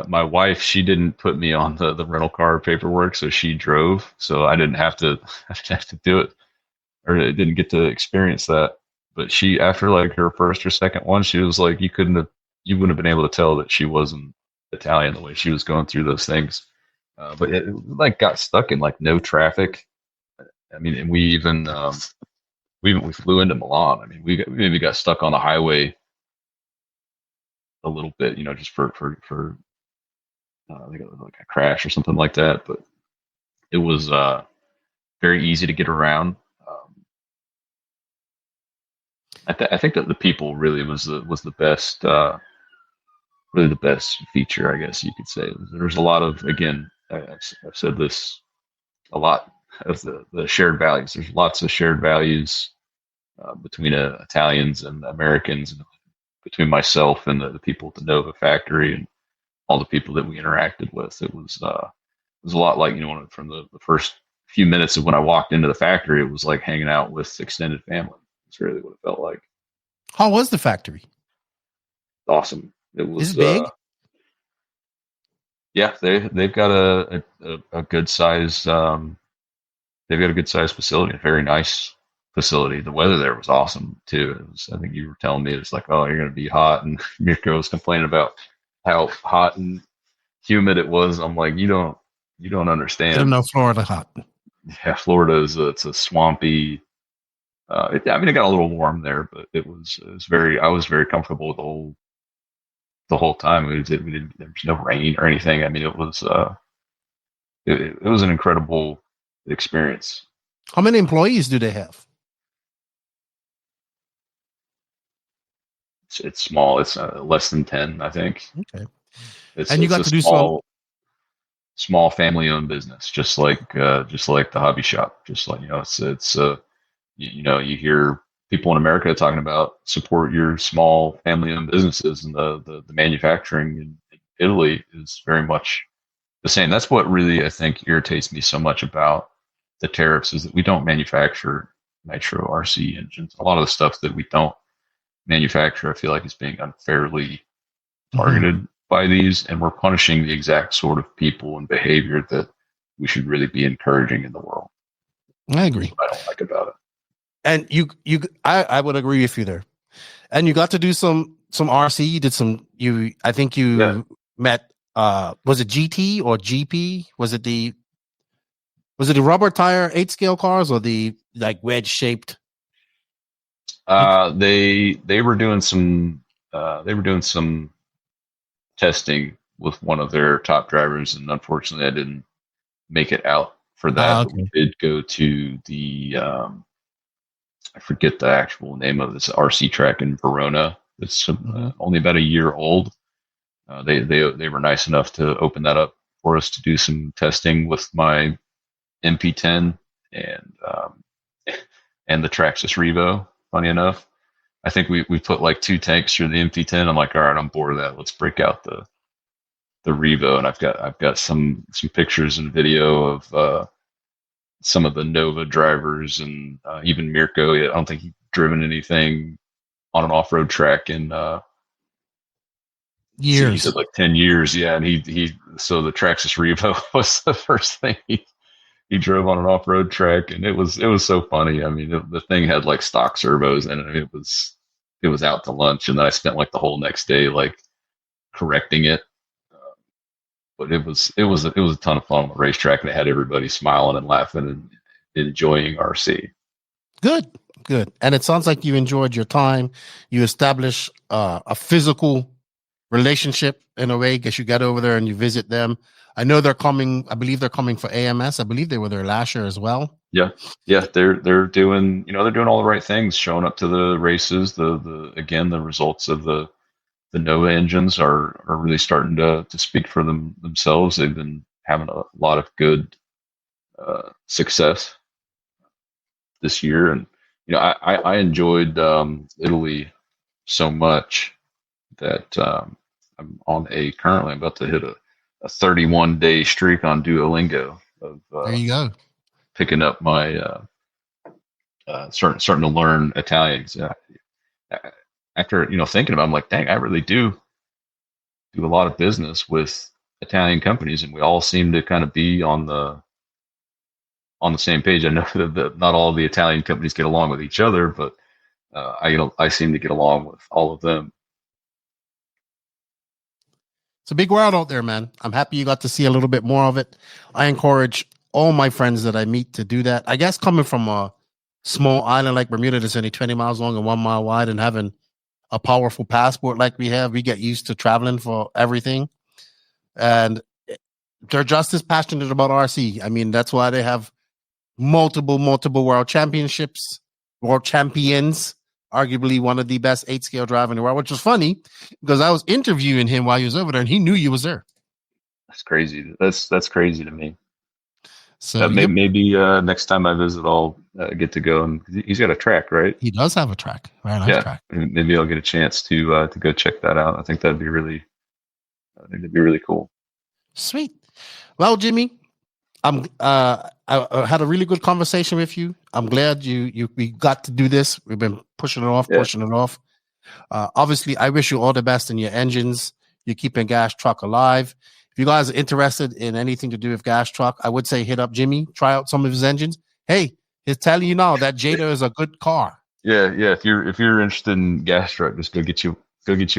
Speaker 8: my wife, she didn't put me on the rental car paperwork, so she drove, so I didn't have to do it, or I didn't get to experience that. But she, after like her first or second one, she was like, you wouldn't have been able to tell that she wasn't Italian the way she was going through those things. But it like got stuck in like no traffic. I mean, and we flew into Milan. I mean, we maybe got stuck on the highway a little bit, you know, just for I think it was like a crash or something like that. But it was very easy to get around. I think that the people really was the best, really the best feature, I guess you could say. There's a lot of, again, I've said this a lot, of the shared values. There's lots of shared values between Italians and Americans, and between myself and the people at the Nova factory and all the people that we interacted with. It was a lot like, you know, from the first few minutes of when I walked into the factory, it was like hanging out with extended family. It's really what it felt like.
Speaker 1: How was the factory?
Speaker 8: Awesome. It was.
Speaker 1: Is it big?
Speaker 8: Yeah, they've got a good size. They've got a good size facility, a very nice facility. The weather there was awesome too. I think you were telling me it's like, oh, you're going to be hot, and Mirko was complaining about how hot and humid it was. I'm like, you don't understand.
Speaker 1: I don't know Florida hot.
Speaker 8: Yeah, Florida it's a swampy. I mean, it got a little warm there, but it was very. I was very comfortable the whole time. There was no rain or anything. I mean, it was an incredible experience.
Speaker 1: How many employees do they have?
Speaker 8: It's small. It's less than 10, I think.
Speaker 1: Okay.
Speaker 8: And you got to do small family-owned business, just like the hobby shop. Just like, you know, it's you know, you hear people in America talking about support your small family-owned businesses, and the manufacturing in Italy is very much the same. That's what really, I think, irritates me so much about the tariffs, is that we don't manufacture nitro RC engines. A lot of the stuff that we don't manufacture, I feel like, is being unfairly targeted by these, and we're punishing the exact sort of people and behavior that we should really be encouraging in the world.
Speaker 1: I agree.
Speaker 8: That's what I don't like about it.
Speaker 1: And I would agree with you there. And you got to do some RC. You did some. I think you met. Was it GT or GP? Was it the rubber tire 8-scale cars or the like wedge shaped?
Speaker 8: They were doing some testing with one of their top drivers, and unfortunately, I didn't make it out for that. But we did go to the I forget the actual name of this RC track in Verona. It's only about a year old. They were nice enough to open that up for us to do some testing with my MP10 and the Traxxas Revo. Funny enough, I think we put like 2 tanks through the MP10. I'm like, all right, I'm bored of that. Let's break out the Revo, and I've got some pictures and video of some of the Nova drivers and even Mirko. I don't think he's driven anything on an off-road track in
Speaker 1: years.
Speaker 8: He said like 10 years. Yeah, and so the Traxxas Revo was the first thing he drove on an off-road track, and it was so funny. I mean, the thing had like stock servos in it. It was out to lunch, and then I spent like the whole next day like correcting it. But it was a ton of fun on the racetrack, and it had everybody smiling and laughing and enjoying RC.
Speaker 1: Good. And it sounds like you enjoyed your time. You established a physical relationship in a way, because you got over there and you visit them. I know they're coming. I believe they're coming for AMS. I believe they were there last year as well.
Speaker 8: Yeah. They're doing all the right things, showing up to the races. The results of the Nova engines are really starting to speak for themselves. They've been having a lot of good success this year, and I enjoyed Italy so much that I'm about to hit a 31-day streak on Duolingo of
Speaker 1: there you go,
Speaker 8: picking up my starting to learn Italian. After thinking about it, I'm like, dang, I really do a lot of business with Italian companies, and we all seem to kind of be on the same page. I know that not all of the Italian companies get along with each other, but I seem to get along with all of them.
Speaker 1: It's a big world out there, man. I'm happy you got to see a little bit more of it. I encourage all my friends that I meet to do that. I guess coming from a small island like Bermuda that's only 20 miles long and 1 mile wide, and having a powerful passport like we have, we get used to traveling for everything. And they're just as passionate about RC. I mean, that's why they have multiple world championships, world champions, arguably one of the best 8-scale driver in the world, which was funny because I was interviewing him while he was over there and he knew you was there.
Speaker 8: That's crazy. That's crazy to me.
Speaker 1: So
Speaker 8: maybe next time I visit, I'll get to go, and he's got a track, right?
Speaker 1: He does have a track. Very nice track.
Speaker 8: Maybe I'll get a chance to go check that out. I think that'd be really cool.
Speaker 1: Sweet. Well, Jimmy, I had a really good conversation with you. I'm glad we got to do this. We've been pushing it off. Obviously, I wish you all the best in your engines. You're keeping Gas Truck alive. If you guys are interested in anything to do with Gas Truck, I would say hit up Jimmy, try out some of his engines. Hey, he's telling you now that Jada is a good car.
Speaker 8: Yeah. If you're interested in Gas Truck, just go get you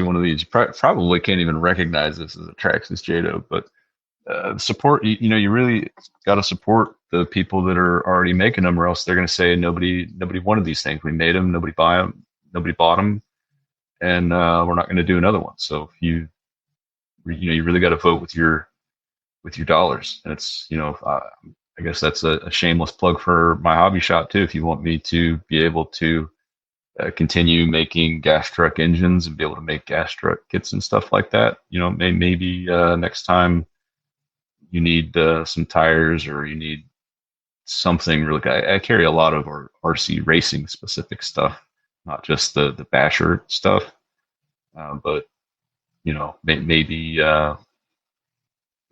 Speaker 8: one of these. You probably can't even recognize this as a Traxxas Jado, but support. You really got to support the people that are already making them, or else they're going to say nobody wanted these things. We made them, nobody bought them, and we're not going to do another one. So if you really got to vote with your dollars. And it's, I guess that's a shameless plug for my hobby shop too. If you want me to be able to continue making gas truck engines and be able to make gas truck kits and stuff like that, maybe next time you need some tires or you need something really good. I carry a lot of our RC racing specific stuff, not just the basher stuff, but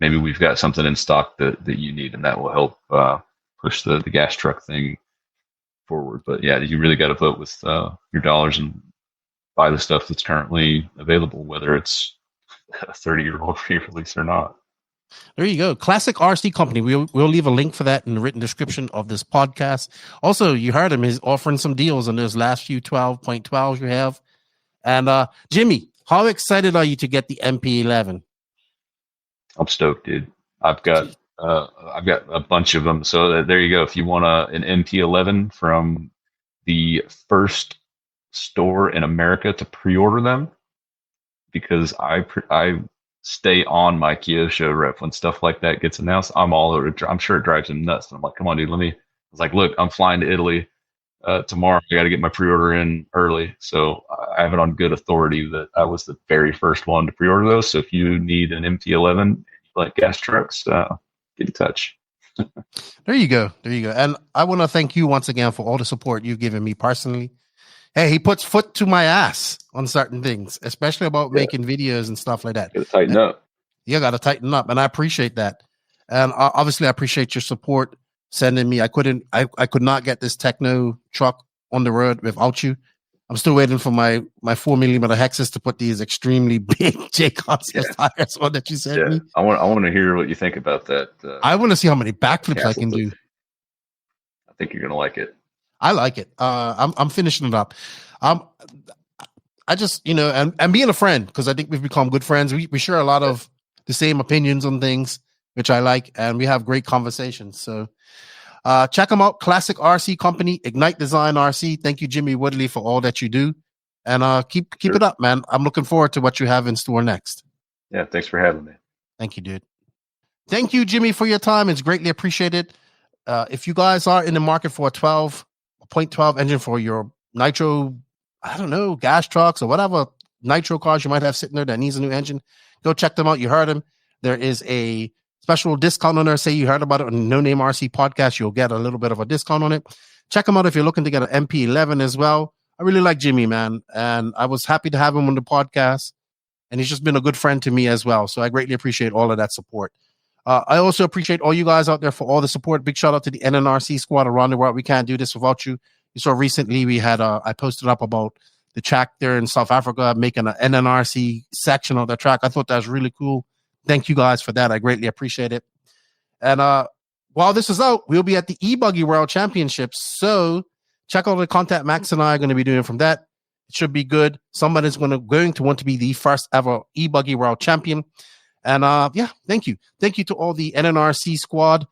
Speaker 8: maybe we've got something in stock that you need, and that will help push the gas truck thing forward. But yeah, you really got to vote with your dollars and buy the stuff that's currently available, whether it's a 30-year-old re-release or not.
Speaker 1: There you go. Classic RC Company. We'll leave a link for that in the written description of this podcast. Also, you heard him. He's offering some deals on those last few 12.12s you have. And Jimmy, how excited are you to get the MP11?
Speaker 8: I'm stoked, dude. I've got a bunch of them. So there you go. If you want an MP11 from the first store in America to pre-order them, because I stay on my Kyosho rep when stuff like that gets announced. I'm all over it. I'm sure it drives him nuts. And I'm like, come on, dude, I was like, look, I'm flying to Italy tomorrow. I got to get my pre-order in early. So I have it on good authority that I was the very first one to pre-order those. So if you need an MT11, like gas trucks, get in touch.
Speaker 1: There you go. And I want to thank you once again for all the support you've given me personally. Hey, he puts foot to my ass on certain things, especially about making videos and stuff like that.
Speaker 8: Got to tighten up.
Speaker 1: You got to tighten up, and I appreciate that. And obviously, I appreciate your support sending me. I could not get this Techno truck on the road without you. I'm still waiting for my 4mm hexes to put these extremely big J Concepts tires on that you sent me.
Speaker 8: I want to hear what you think about that.
Speaker 1: I want to see how many backflips I can do.
Speaker 8: I think you're gonna like it.
Speaker 1: I like it. I'm finishing it up. I just, and being a friend, because I think we've become good friends. We share a lot of the same opinions on things, which I like, and we have great conversations. So check them out. Classic RC Company, Ignite Design RC. Thank you, Jimmy Woodley, for all that you do. And keep it up, man. I'm looking forward to what you have in store next.
Speaker 8: Yeah, thanks for having me.
Speaker 1: Thank you, dude. Thank you, Jimmy, for your time. It's greatly appreciated. If you guys are in the market for a 0.12 engine for your nitro, I don't know, gas trucks or whatever nitro cars you might have sitting there that needs a new engine, go check them out. You heard them. There is a special discount on there. Say you heard about it on the No Name RC podcast. You'll get a little bit of a discount on it. Check them out if you're looking to get an MP11 as well. I really like Jimmy, man. And I was happy to have him on the podcast. And he's just been a good friend to me as well. So I greatly appreciate all of that support. I also appreciate all you guys out there for all the support. Big shout out to the NNRC squad around the world. We can't do this without you. You saw recently we had I posted up about the track there in South Africa, making an NNRC section of the track. I thought that was really cool. Thank you guys for that. I greatly appreciate it. And while this is out, we'll be at the E-Buggy World Championships. So check out the content Max and I are going to be doing from that. It should be good. Somebody's going to want to be the first ever E-Buggy World Champion. And thank you. Thank you to all the NNRC squad,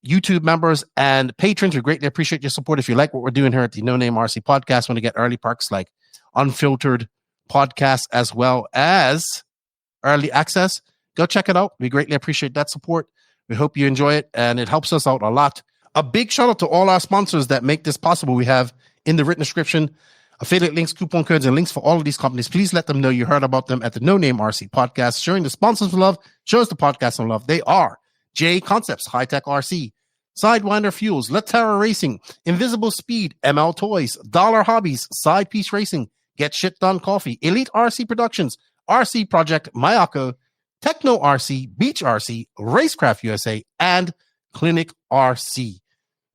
Speaker 1: YouTube members, and patrons. We greatly appreciate your support. If you like what we're doing here at the No Name RC podcast, want to get early perks like unfiltered podcasts as well as early access, go check it out. We greatly appreciate that support. We hope you enjoy it, and it helps us out a lot. A big shout out to all our sponsors that make this possible. We have in the written description affiliate links, coupon codes, and links for all of these companies. Please let them know you heard about them at the No Name RC podcast. Showing the sponsors love shows the podcast some love. They are J Concepts, High Tech RC, Sidewinder Fuels, Letera Racing, Invisible Speed, ML Toys, Dollar Hobbies, Side Piece Racing, Get Shit Done Coffee, Elite RC Productions, RC Project, Mayako, Techno RC, Beach RC, Racecraft USA, and Clinic RC.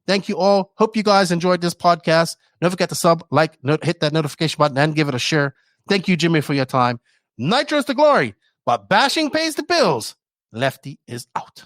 Speaker 1: Thank you all. Hope you guys enjoyed this podcast. Don't forget to hit that notification button and give it a share. Thank you, Jimmy, for your time. Nitro's the glory, but bashing pays the bills. Lefty is out.